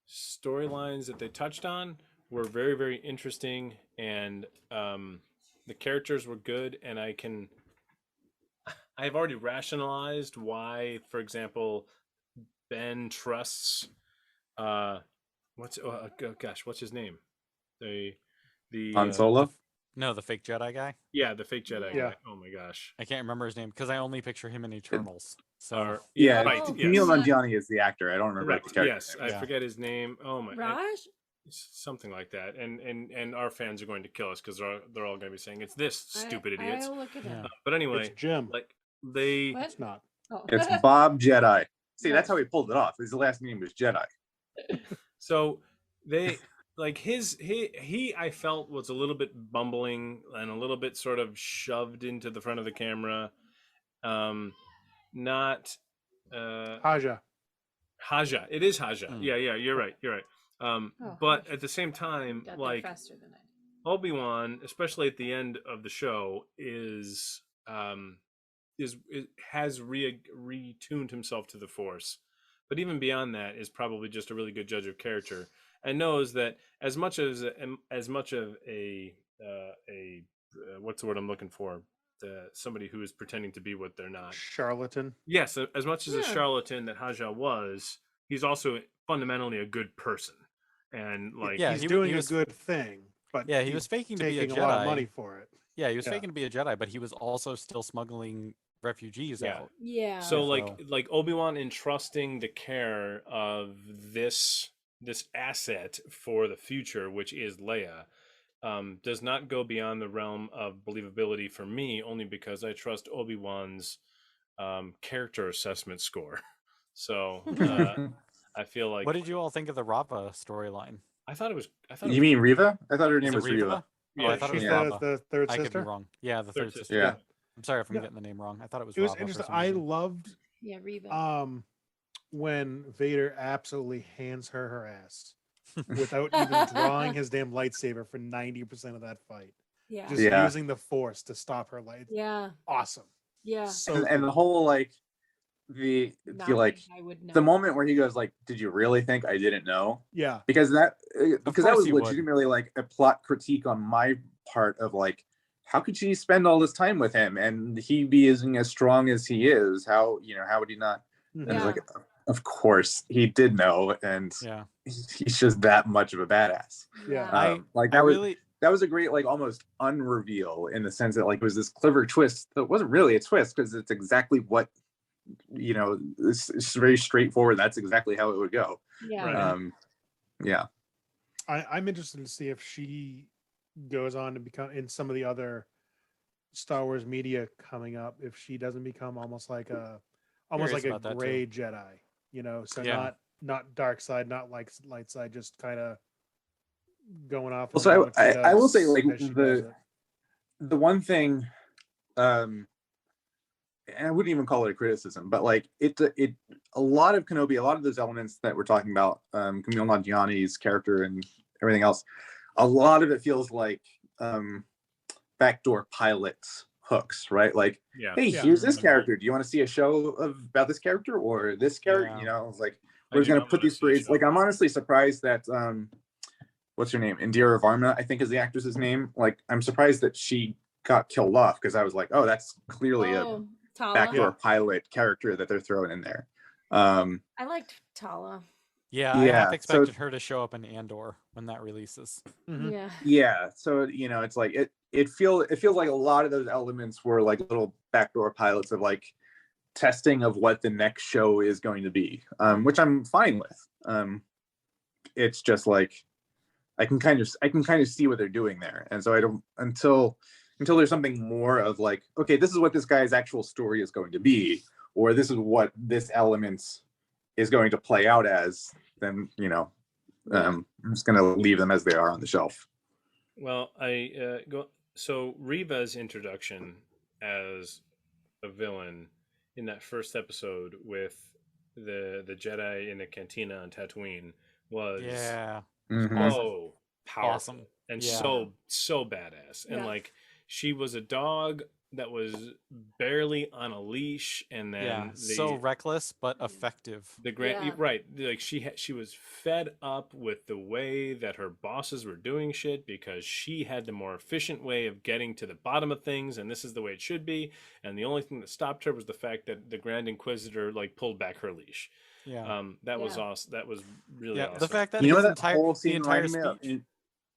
storylines that they touched on were very, very interesting, and the characters were good. And I've already rationalized why, for example, Ben trusts what's what's his name? The Han Solo. No, the fake Jedi guy. yeah, the fake Jedi Yeah. guy. Oh my gosh. I can't remember his name because I only picture him in Eternals. So Or, Yeah, right. Oh, Camille Yes. Nanjiani is the actor. I don't remember Correct. what the character Yes, name is. I forget his name. Oh my. Raj? Something like that, and our fans are going to kill us because they're all going to be saying it's this stupid idiots. I'll look it Yeah. up. But anyway, It's Jim. like they, What? It's not. Oh. It's Bob Jedi. See, that's how he pulled it off. His last name was Jedi. so they like he I felt was a little bit bumbling and a little bit sort of shoved into the front of the camera. Not Haja. Haja. It is Haja. Mm. Yeah, you're right. You're right. Oh, But Haja. at the same time, Got there like faster than I did. Obi-Wan, especially at the end of the show, has retuned himself to the Force, but even beyond that, is probably just a really good judge of character and knows that as much of a what's the word I'm looking for? Somebody who is pretending to be what they're not. Charlatan. Yes, as much as a Yeah. charlatan that Haja was, he's also fundamentally a good person, and like Yeah, He's he doing was- a good thing, but yeah, he he's was faking to be a taking a lot of Jedi. money for it. Yeah, he was Yeah. faking to be a Jedi, but he was also still smuggling refugees Yeah. out. Yeah. So So- like Obi-Wan entrusting the care of this asset for the future, which is Leia, does not go beyond the realm of believability for me, only because I trust Obi-Wan's character assessment score. So I feel like What did you all think of the Rava storyline? I thought it was. I thought it You was mean Riva? I thought her Is name it was Riva. Riva? Oh, Yeah, I thought it was She's Yeah. Rava. the third I could be sister. wrong. Yeah, the third sister. Yeah. I'm sorry if I'm Yeah. getting the name wrong. I thought it was It was Rava for interesting. some I reason. loved Yeah, Reva. when Vader absolutely hands her ass without even drawing his damn lightsaber for 90% of that fight. Yeah. Just Yeah. using the force to stop her light. Yeah. Awesome. Yeah. So And the cool. whole like the Not like I would know. the moment where he goes like, "Did you really think I didn't know?" Yeah. Because that course was he would. legitimately like a plot critique on my part of like, how could she spend all this time with him and he being as strong as he is? How how would he not? And it's Yeah. like, of course he did know, and Yeah. he's just that much of a badass. Yeah. Like I that was really that was a great like almost unreveal in the sense that like it was this clever twist that wasn't really a twist because it's exactly what it's very straightforward. That's exactly how it would go. Yeah. Right. Yeah. I'm interested to see if she goes on to become in some of the other Star Wars media coming up, if she doesn't become almost like a Curious about that, too. gray Jedi, so Yeah. not dark side, not like light side, just kind of going off. Well, and doing so what she I will say does like as she does it. the one thing, and I wouldn't even call it a criticism, but like it a lot of Kenobi, a lot of those elements that we're talking about, Kumail Nanjiani's character and everything else, a lot of it feels like backdoor pilots hooks, right? Like, Yeah. hey, Yeah. here's this character. Do you want to see a show about this character or this character? Yeah. It's like I we're just do gonna not put wanna these see a parades. show. Like, I'm honestly surprised that what's her name? Indira Varma, I think is the actress's name. Like, I'm surprised that she got killed off because I was like, oh, that's clearly a Tala. backdoor Yeah. pilot character that they're throwing in there. I liked Tala. Yeah, I Yeah, half so- expected her to show up in Andor when that releases. Mhm. Yeah. Yeah, so it's like it feels like a lot of those elements were like little backdoor pilots of like testing of what the next show is going to be, which I'm fine with. It's just like I can kind of see what they're doing there, and so I don't until there's something more of like, okay, this is what this guy's actual story is going to be, or this is what this element is going to play out as. Then I'm just gonna leave them as they are on the shelf. Well, so Reva's introduction as a villain in that first episode with the Jedi in the cantina on Tatooine was Yeah. Mhm. so powerful Awesome. and Yeah. so badass. And Yeah. like she was a dog that was barely on a leash, and then Yeah. So reckless but effective. the grand Yeah. right, like she was fed up with the way that her bosses were doing shit because she had the more efficient way of getting to the bottom of things, and this is the way it should be. And the only thing that stopped her was the fact that the Grand Inquisitor like pulled back her leash. Yeah. That was Yeah. awesome. That was really Yeah. awesome. The fact that You know his what that whole the scene entire reminded me of? speech.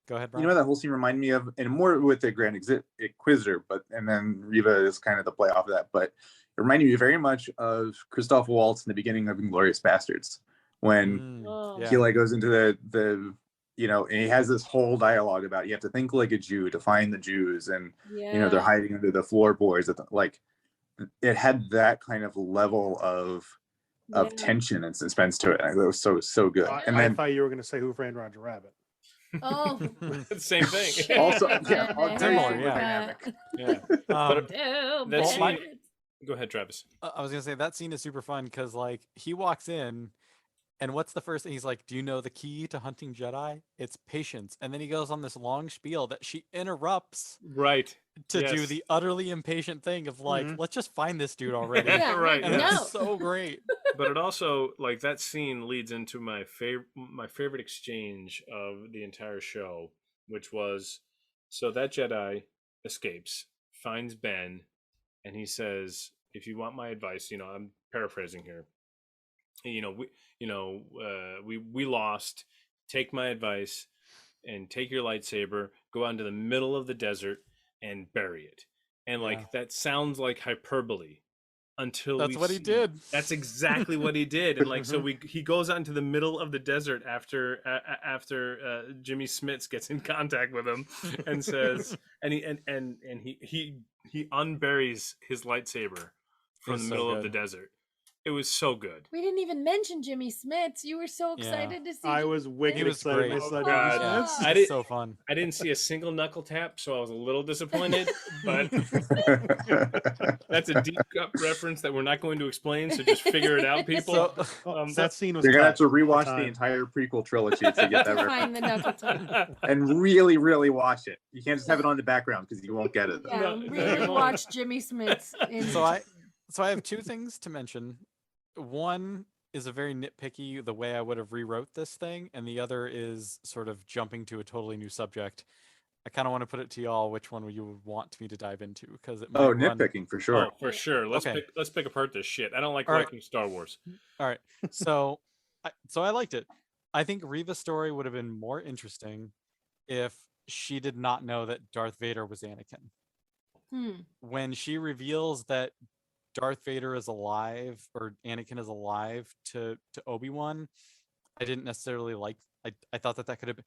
Go ahead, You Brian. know what that whole scene reminded me of, and more with the Grand Inquisitor, and then Riva is kind of the play off of that. But it reminded me very much of Christoph Waltz in the beginning of *Inglourious Bastards*, when Oh. Yeah. he like goes into the and he has this whole dialogue about you have to think like a Jew to find the Jews, and Yeah. they're hiding under the floorboards. Like it had that kind of level of Yeah. tension and suspense to it. And it was so good. And I then thought you were going to say Who Framed Roger Rabbit. Oh. Same thing. Also, yeah, very Similar, similar yeah. dynamic. Yeah. Um, That scene- Bad. Go ahead, Travis. I was gonna say that scene is super fun because like he walks in, and what's the first thing he's like? Do you know the key to hunting Jedi? It's patience. And then he goes on this long spiel that she interrupts Right. to do Yes. the utterly impatient thing of like, Mhm. let's just find this dude already. Yeah, Right, And no. it's so great. But it also like that scene leads into my favorite exchange of the entire show, which was so that Jedi escapes, finds Ben, and he says, "If you want my advice, I'm paraphrasing here. We lost. Take my advice and take your lightsaber, go out into the middle of the desert and bury it." And Yeah. like that sounds like hyperbole until That's we what he see- did. That's exactly what he did. And like so Mhm. he goes out into the middle of the desert after Jimmy Smits gets in contact with him and says and he unburies his lightsaber from It's the so middle of the good. desert. It was so good. We didn't even mention Jimmy Smits. You were so Yeah. excited to see. I Jimmy was Smits. wicked He was excited. great. I saw Oh, Jimmy God. Smits. I It's did- so fun. I didn't see a single knuckle tap, so I was a little disappointed. But that's a deep cut reference that we're not going to explain. So just figure it out, people. So, Oh, So- that scene was. You're gonna have cut to rewatch at the time. entire prequel trilogy to get that To reference. find the knuckle tap. And really, really watch it. You can't just have it on the background because you won't get it. Yeah, No, you really won't. watch Jimmy Smits. In so I have two things to mention. One is a very nitpicky the way I would have rewrote this thing, and the other is sort of jumping to a totally new subject. I kind of want to put it to y'all which one you would want me to dive into because it might Oh, run. nitpicking for sure. Oh, for sure. Let's Okay. pick apart this shit. I don't like All right. liking Star Wars. All right. So I liked it. I think Reva's story would have been more interesting if she did not know that Darth Vader was Anakin. When she reveals that Darth Vader is alive or Anakin is alive to Obi-Wan, I didn't necessarily like. I thought that could have been.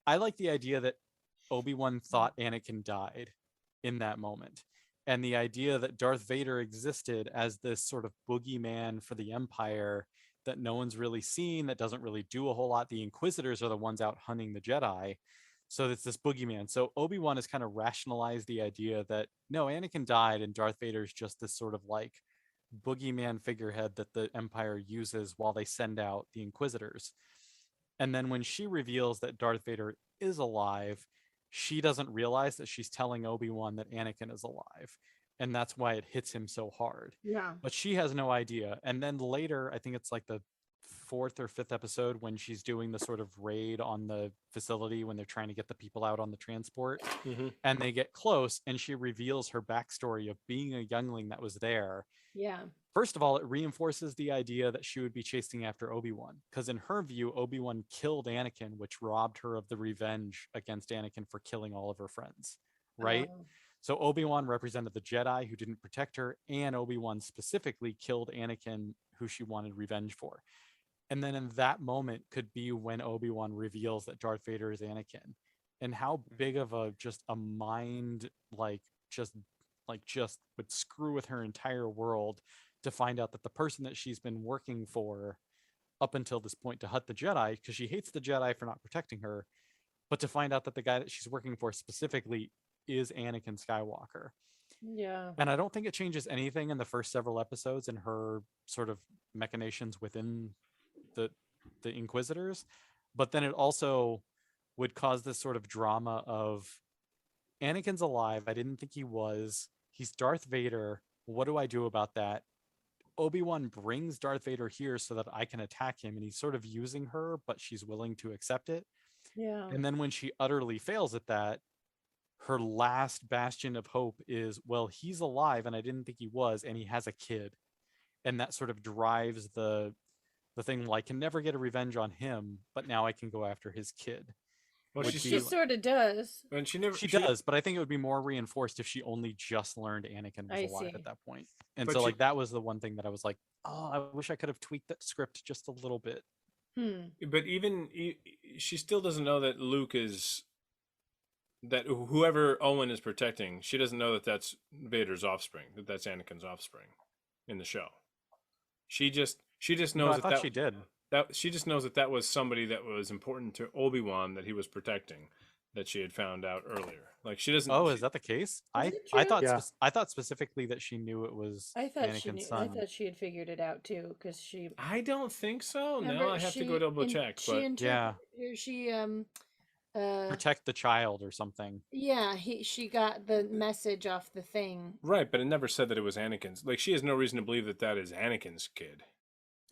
I like the idea that Obi-Wan thought Anakin died in that moment. And the idea that Darth Vader existed as this sort of boogeyman for the Empire that no one's really seen, that doesn't really do a whole lot. The Inquisitors are the ones out hunting the Jedi. So it's this boogeyman. So Obi-Wan has kind of rationalized the idea that no, Anakin died and Darth Vader is just this sort of like boogeyman figurehead that the Empire uses while they send out the Inquisitors. And then when she reveals that Darth Vader is alive, she doesn't realize that she's telling Obi-Wan that Anakin is alive. And that's why it hits him so hard. Yeah. But she has no idea. And then later, I think it's like the 4th or 5th episode when she's doing the sort of raid on the facility when they're trying to get the people out on the transport. Mhm. And they get close and she reveals her backstory of being a youngling that was there. Yeah. First of all, it reinforces the idea that she would be chasing after Obi-Wan, because in her view, Obi-Wan killed Anakin, which robbed her of the revenge against Anakin for killing all of her friends, right? Oh. So Obi-Wan represented the Jedi who didn't protect her, and Obi-Wan specifically killed Anakin, who she wanted revenge for. And then in that moment could be when Obi-Wan reveals that Darth Vader is Anakin. And how big of a just a mind just would screw with her entire world to find out that the person that she's been working for up until this point to hunt the Jedi, because she hates the Jedi for not protecting her, but to find out that the guy that she's working for specifically is Anakin Skywalker. Yeah. And I don't think it changes anything in the first several episodes in her sort of machinations within the Inquisitors, but then it also would cause this sort of drama of Anakin's alive. I didn't think he was. He's Darth Vader. What do I do about that? Obi-Wan brings Darth Vader here so that I can attack him, and he's sort of using her, but she's willing to accept it. Yeah. And then when she utterly fails at that, her last bastion of hope is, well, he's alive and I didn't think he was, and he has a kid. And that sort of drives the thing, well, I can never get a revenge on him, but now I can go after his kid. Well, Would she's She be still, sort of does. and she never. She does, but I think it would be more reinforced if she only just learned Anakin was I alive see. at that point. And But so she- like that was the one thing that I was like, oh, I wish I could have tweaked that script just a little bit. But even she still doesn't know that Luke is that whoever Owen is protecting. She doesn't know that that's Vader's offspring. That's Anakin's offspring in the show. She just No, knows I thought she did. that she just knows that was somebody that was important to Obi-Wan that he was protecting, that she had found out earlier. Like she doesn't. Oh, is that the case? I it thought true? Yeah. I thought specifically that she knew it was I thought she Anakin's knew. I son. thought she had figured it out too, because she. I don't think so. Remember, Now I have to go double check. But Yeah. She Protect the child or something. yeah, she got the message off the thing. right, but it never said that it was Anakin's. Like she has no reason to believe that that is Anakin's kid.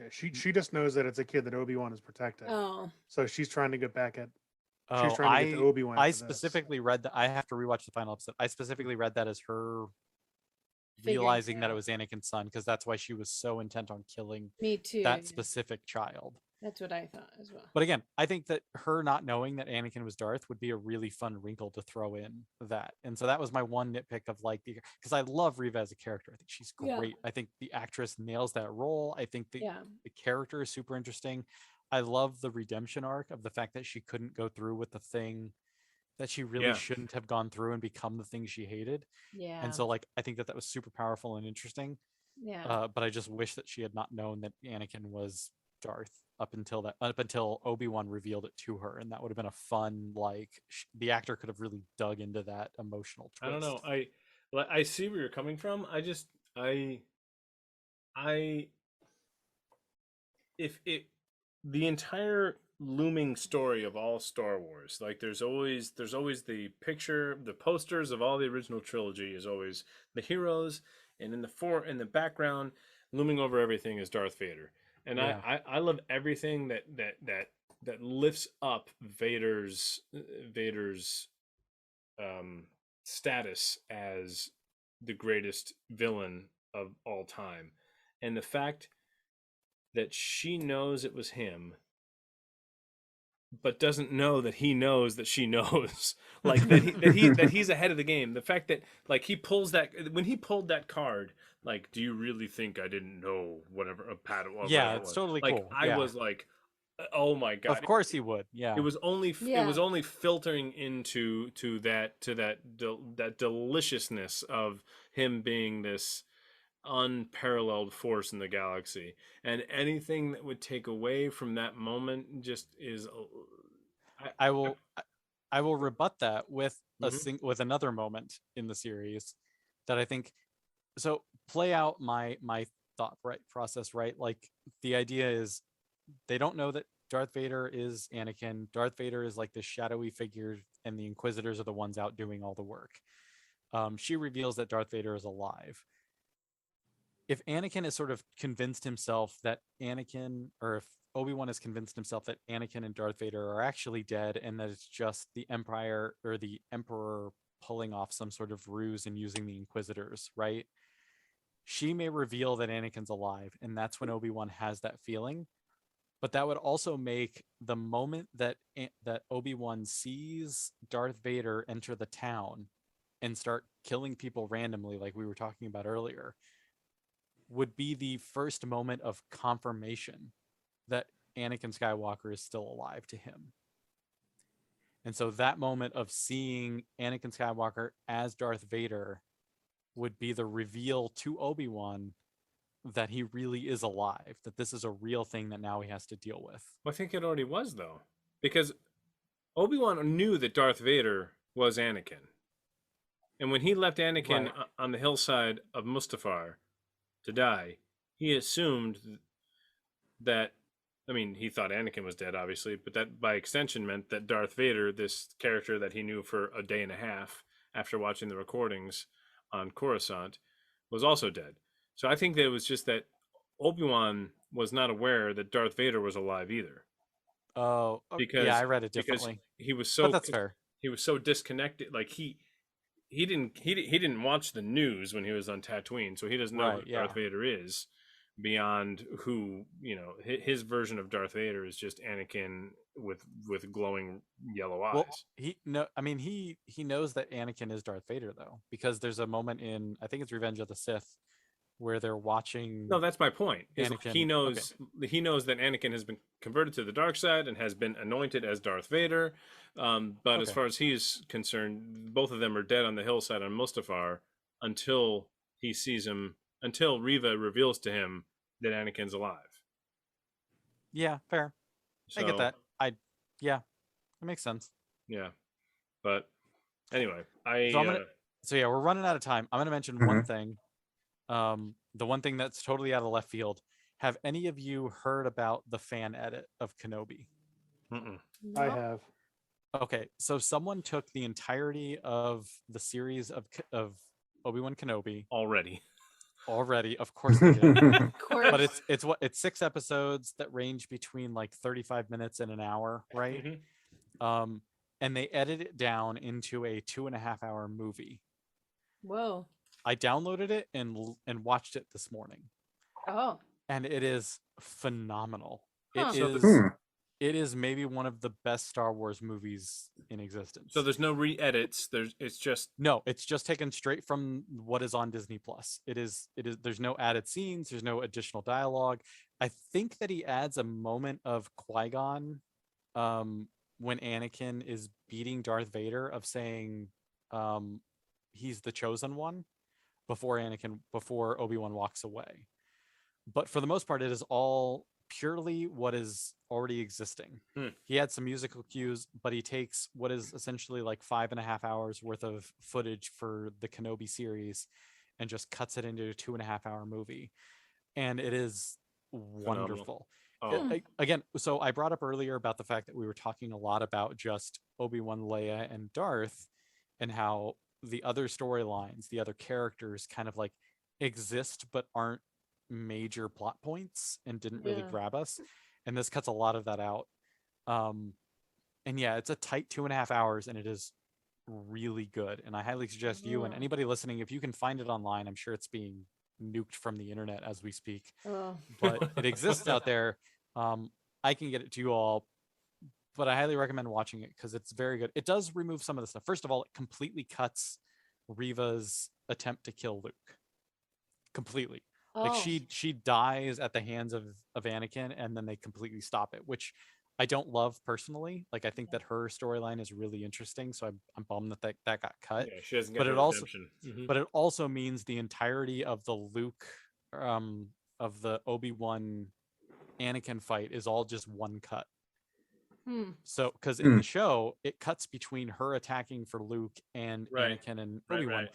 Yeah, she just knows that it's a kid that Obi-Wan is protecting. Oh. So she's trying to get back at. Oh, trying to get to Obi-Wan I for this. specifically read that. I have to rewatch the final episode. I specifically read that as her Figuring realizing it that it out. was Anakin's son, because that's why she was so intent on killing Me too. that specific child. That's what I thought as well. But again, I think that her not knowing that Anakin was Darth would be a really fun wrinkle to throw in that. And so that was my one nitpick of like because I love Reva as a character. I think she's Yeah. great. I think the actress nails that role. I think the Yeah. character is super interesting. I love the redemption arc of the fact that she couldn't go through with the thing that she really Yeah. shouldn't have gone through and become the thing she hated. Yeah. And so like I think that was super powerful and interesting. Yeah. But I just wish that she had not known that Anakin was Darth up until Obi-Wan revealed it to her, and that would have been a fun, like, the actor could have really dug into that emotional I don't know. twist. I see where you're coming from. I if it the entire looming story of all Star Wars, like there's always the picture, the posters of all the original trilogy is always the heroes, and in the background, looming over everything is Darth Vader. And Yeah. I love everything that lifts up Vader's um status as the greatest villain of all time. And the fact that she knows it was him, but doesn't know that he knows that she knows, like that he's ahead of the game. The fact that, like, he pulls that when he pulled that card, like, do you really think I didn't know whatever a pad or Yeah, whatever it it's was? totally Like, cool. I Yeah. was like, oh my Of god. course he would. Yeah. It was only it Yeah. was only filtering into that deliciousness of him being this unparalleled force in the galaxy, and anything that would take away from that moment just is I will I will rebut that with Mhm. with another moment in the series that I think, so play out my thought process, right? Like, the idea is they don't know that Darth Vader is Anakin. Darth Vader is like this shadowy figure, and the Inquisitors are the ones out doing all the work. She reveals that Darth Vader is alive. If Anakin has sort of convinced himself that Anakin, or if Obi-Wan has convinced himself that Anakin and Darth Vader are actually dead, and that it's just the Empire or the Emperor pulling off some sort of ruse and using the Inquisitors, right? She may reveal that Anakin's alive, and that's when Obi-Wan has that feeling. But that would also make the moment that Obi-Wan sees Darth Vader enter the town and start killing people randomly, like we were talking about earlier, would be the first moment of confirmation that Anakin Skywalker is still alive to him. And so that moment of seeing Anakin Skywalker as Darth Vader would be the reveal to Obi-Wan that he really is alive, that this is a real thing that now he has to deal with. I think it already was, though, because Obi-Wan knew that Darth Vader was Anakin, and when he left Anakin Right. on the hillside of Mustafar to die, he assumed that, I mean, he thought Anakin was dead, obviously, but that by extension meant that Darth Vader, this character that he knew for a day and a half after watching the recordings on Coruscant, was also dead. So I think that it was just that Obi-Wan was not aware that Darth Vader was alive either, Oh, yeah, because I read it because differently, he was but so that's fair. he was so disconnected. Like, he didn't watch the news when he was on Tatooine, so he doesn't know who Right, yeah. Darth Vader is, beyond who, his version of Darth Vader is just Anakin with glowing yellow eyes. Well, he knows that Anakin is Darth Vader, though, because there's a moment in, I think it's Revenge of the Sith, where they're watching No, that's my point. Is, like, Anakin. he knows that Anakin has been converted to the dark side and has been anointed as Darth Vader. But as Okay. far as he's concerned, both of them are dead on the hillside on Mustafar until he sees him, until Riva reveals to him that Anakin's alive. Yeah, fair. So, I get that. Yeah, that makes sense. yeah, but anyway, So yeah, we're running out of time. I'm gonna mention one thing. The one thing that's totally out of left field. Have any of you heard about the fan edit of Kenobi? mm-mm. I No. have. Okay, so someone took the entirety of the series of Obi-Wan Kenobi already. already. Of course they did. Of course. But it's 6 episodes that range between like 35 minutes and an hour, right? Mhm. And they edit it down into a 2.5-hour movie. Whoa. I downloaded it and watched it this morning, Oh. and it is phenomenal. Huh. It is maybe one of the best Star Wars movies in existence. So there's no re-edits. It's just No, it's just taken straight from what is on Disney Plus. It is there's no added scenes, there's no additional dialogue. I think that he adds a moment of Qui-Gon when Anakin is beating Darth Vader, of saying he's the chosen one. before Obi-Wan walks away. But for the most part, it is all purely what is already existing. He had some musical cues, but he takes what is essentially like 5.5 hours worth of footage for the Kenobi series and just cuts it into a 2.5 hour movie. And it is wonderful. Again, so I brought up earlier about the fact that we were talking a lot about just Obi-Wan, Leia, and Darth, and how the other storylines, the other characters kind of like exist but aren't major plot points and didn't really grab us. And this cuts a lot of that out. And yeah, it's a tight 2.5 hours, and it is really good. And I highly suggest you and anybody listening, if you can find it online, I'm sure it's being nuked from the internet as we speak, but it exists out there. I can get it to you all, but I highly recommend watching it because it's very good. It does remove some of the stuff. First of all, it completely cuts Reva's attempt to kill Luke completely. Like she dies at the hands of Anakin, and then they completely stop it, which I don't love personally. Like I think that her storyline is really interesting, so I'm bummed that got cut. Yeah, she doesn't get but her it also redemption. but it also means the entirety of the Luke of the Obi-Wan Anakin fight is all just one cut. So because in the show it cuts between her attacking for Luke and Anakin and Obi-Wan.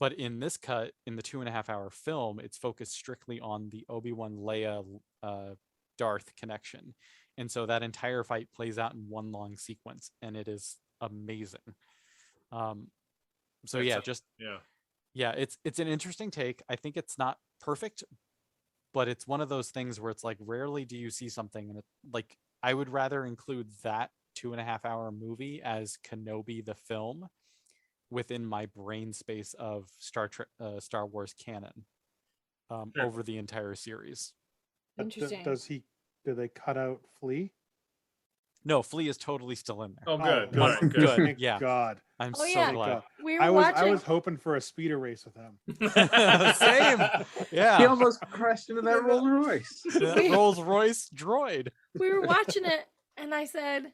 But in this cut, in the 2.5 hour film, it's focused strictly on the Obi-Wan, Leia, Darth connection. And so that entire fight plays out in one long sequence, and it is amazing. It's an interesting take. I think it's not perfect, but it's one of those things where it's like rarely do you see something, and like I would rather include that 2.5 hour movie as Kenobi the film within my brain space of Star Wars canon over the entire series. Interesting. Do they cut out Flea? No, Flea is totally still in there. Oh, good. Good. All right, good. Thank Yeah. God. I'm Oh, so yeah. glad. We were I watching. was hoping for a speeder race with him. Same. He Yeah. almost crashed into that Rolls Royce. Rolls Royce droid. We were watching it, and I said,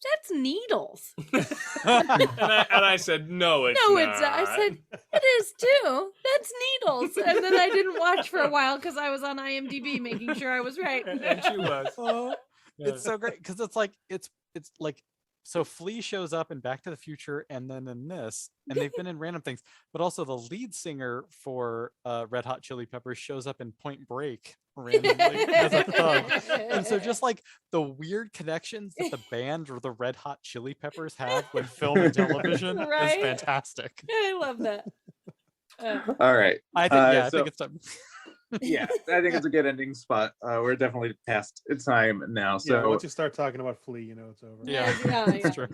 "That's needles." and I said, no, it's No, not. it's not. I said, "It is too. That's needles." And then I didn't watch for a while because I was on IMDb making sure I was right. And she was. It's so great because it's like so Flea shows up in Back to the Future and then in this, and they've been in random things, but also the lead singer for Red Hot Chili Peppers shows up in Point Break randomly as a thug. And so just like the weird connections that the band or the Red Hot Chili Peppers have with film and television Right? is fantastic. I love that. All right. I think I so- think it's time. Yeah, I think it's a good ending spot. We're definitely past its time now. Yeah, So once you start talking about Flea, you know it's over. Yeah, Yeah. that's true.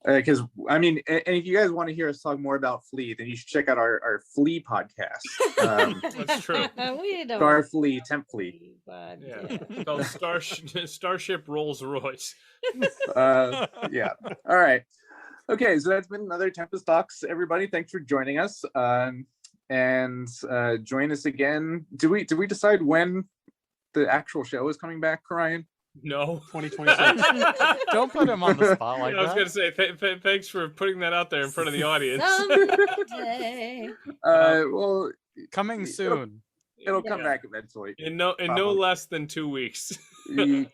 because I mean, and if you guys want to hear us talk more about Flea, then you should check out our Flea podcast. That's true. We don't. Star Flea, Temp Flea. But, Yeah. yeah. It's called Starship Rolls Royce. Yeah. All right. Okay, so that's been another Tempest Talks. Everybody, thanks for joining us. And join us again. Did we decide when the actual show is coming back, Ryan? No. 2026. Don't put him on the spot like I was that. going to say, thanks for putting that out there in front of the audience. Someday. Well, Coming soon. it'll come Yeah. back eventually. In no Probably. less than 2 weeks.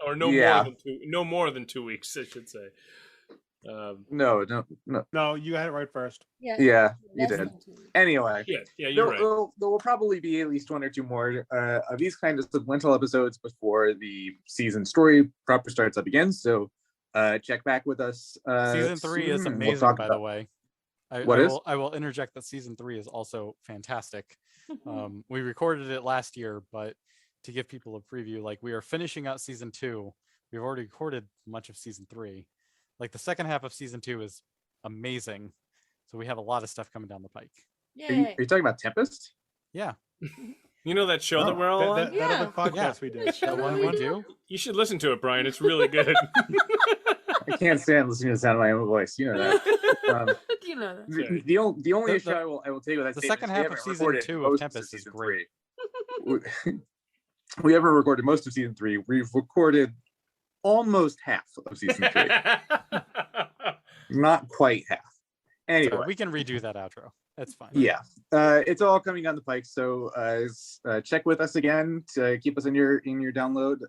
Or Yeah. no more than 2 weeks, I should say. No. No, you had it right first. Yeah. Yeah, you Less did. than 2 weeks. Anyway, Yeah, you're right. there will probably be at least one or two more of these kind of supplemental episodes before the season story proper starts up again. So check back with us. Season 3 is soon, and we'll amazing, talk by about- the way. What is? I will interject that season 3 is also fantastic. We recorded it last year, but to give people a preview, like we are finishing out season 2. We've already recorded much of season 3. Like the second half of season 2 is amazing. So we have a lot of stuff coming down the pike. Are you Yay. talking about Tempest? Yeah. You know that show that we're all on? That other podcast Yeah. we The did. show The that one we we do? You should listen to it, Brian. It's really good. I can't stand listening to the sound of my own voice. You know that. You know that. Sorry. The only The- issue I will take with that the statement second is we half of haven't season recorded 2 of most Tempest is season great. 3. We haven't recorded most of season 3. We've recorded almost half of season 3. Not quite half. Anyway, we can redo that outro. That's fine. yeah, it's all coming down the pike. So check with us again to keep us in your download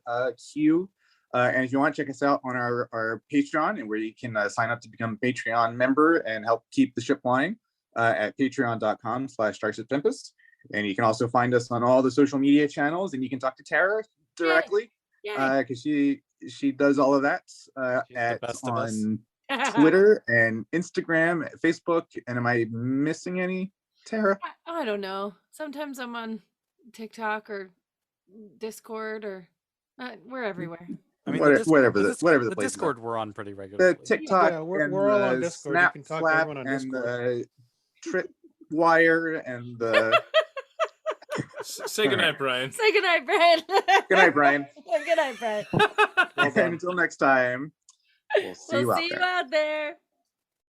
queue. And if you want, check us out on our Patreon, and where you can sign up to become a Patreon member and help keep the ship flying at patreon.com/Starship Tempest. And you can also find us on all the social media channels, and you can talk to Tara directly because she does all of that on Twitter and Instagram, Facebook. And am I missing any, Tara? I don't know. Sometimes I'm on TikTok or Discord or we're everywhere. I mean, whatever the the place Discord we're on pretty regularly. the TikTok Yeah, and we're all on the Discord. You Snap can talk to Flap everyone on and Discord. the Tripwire and the Say goodnight, Brian. Say goodnight, Brian. Good night, Brian. Good night, Brian. And until next time, we'll see you out there. out there.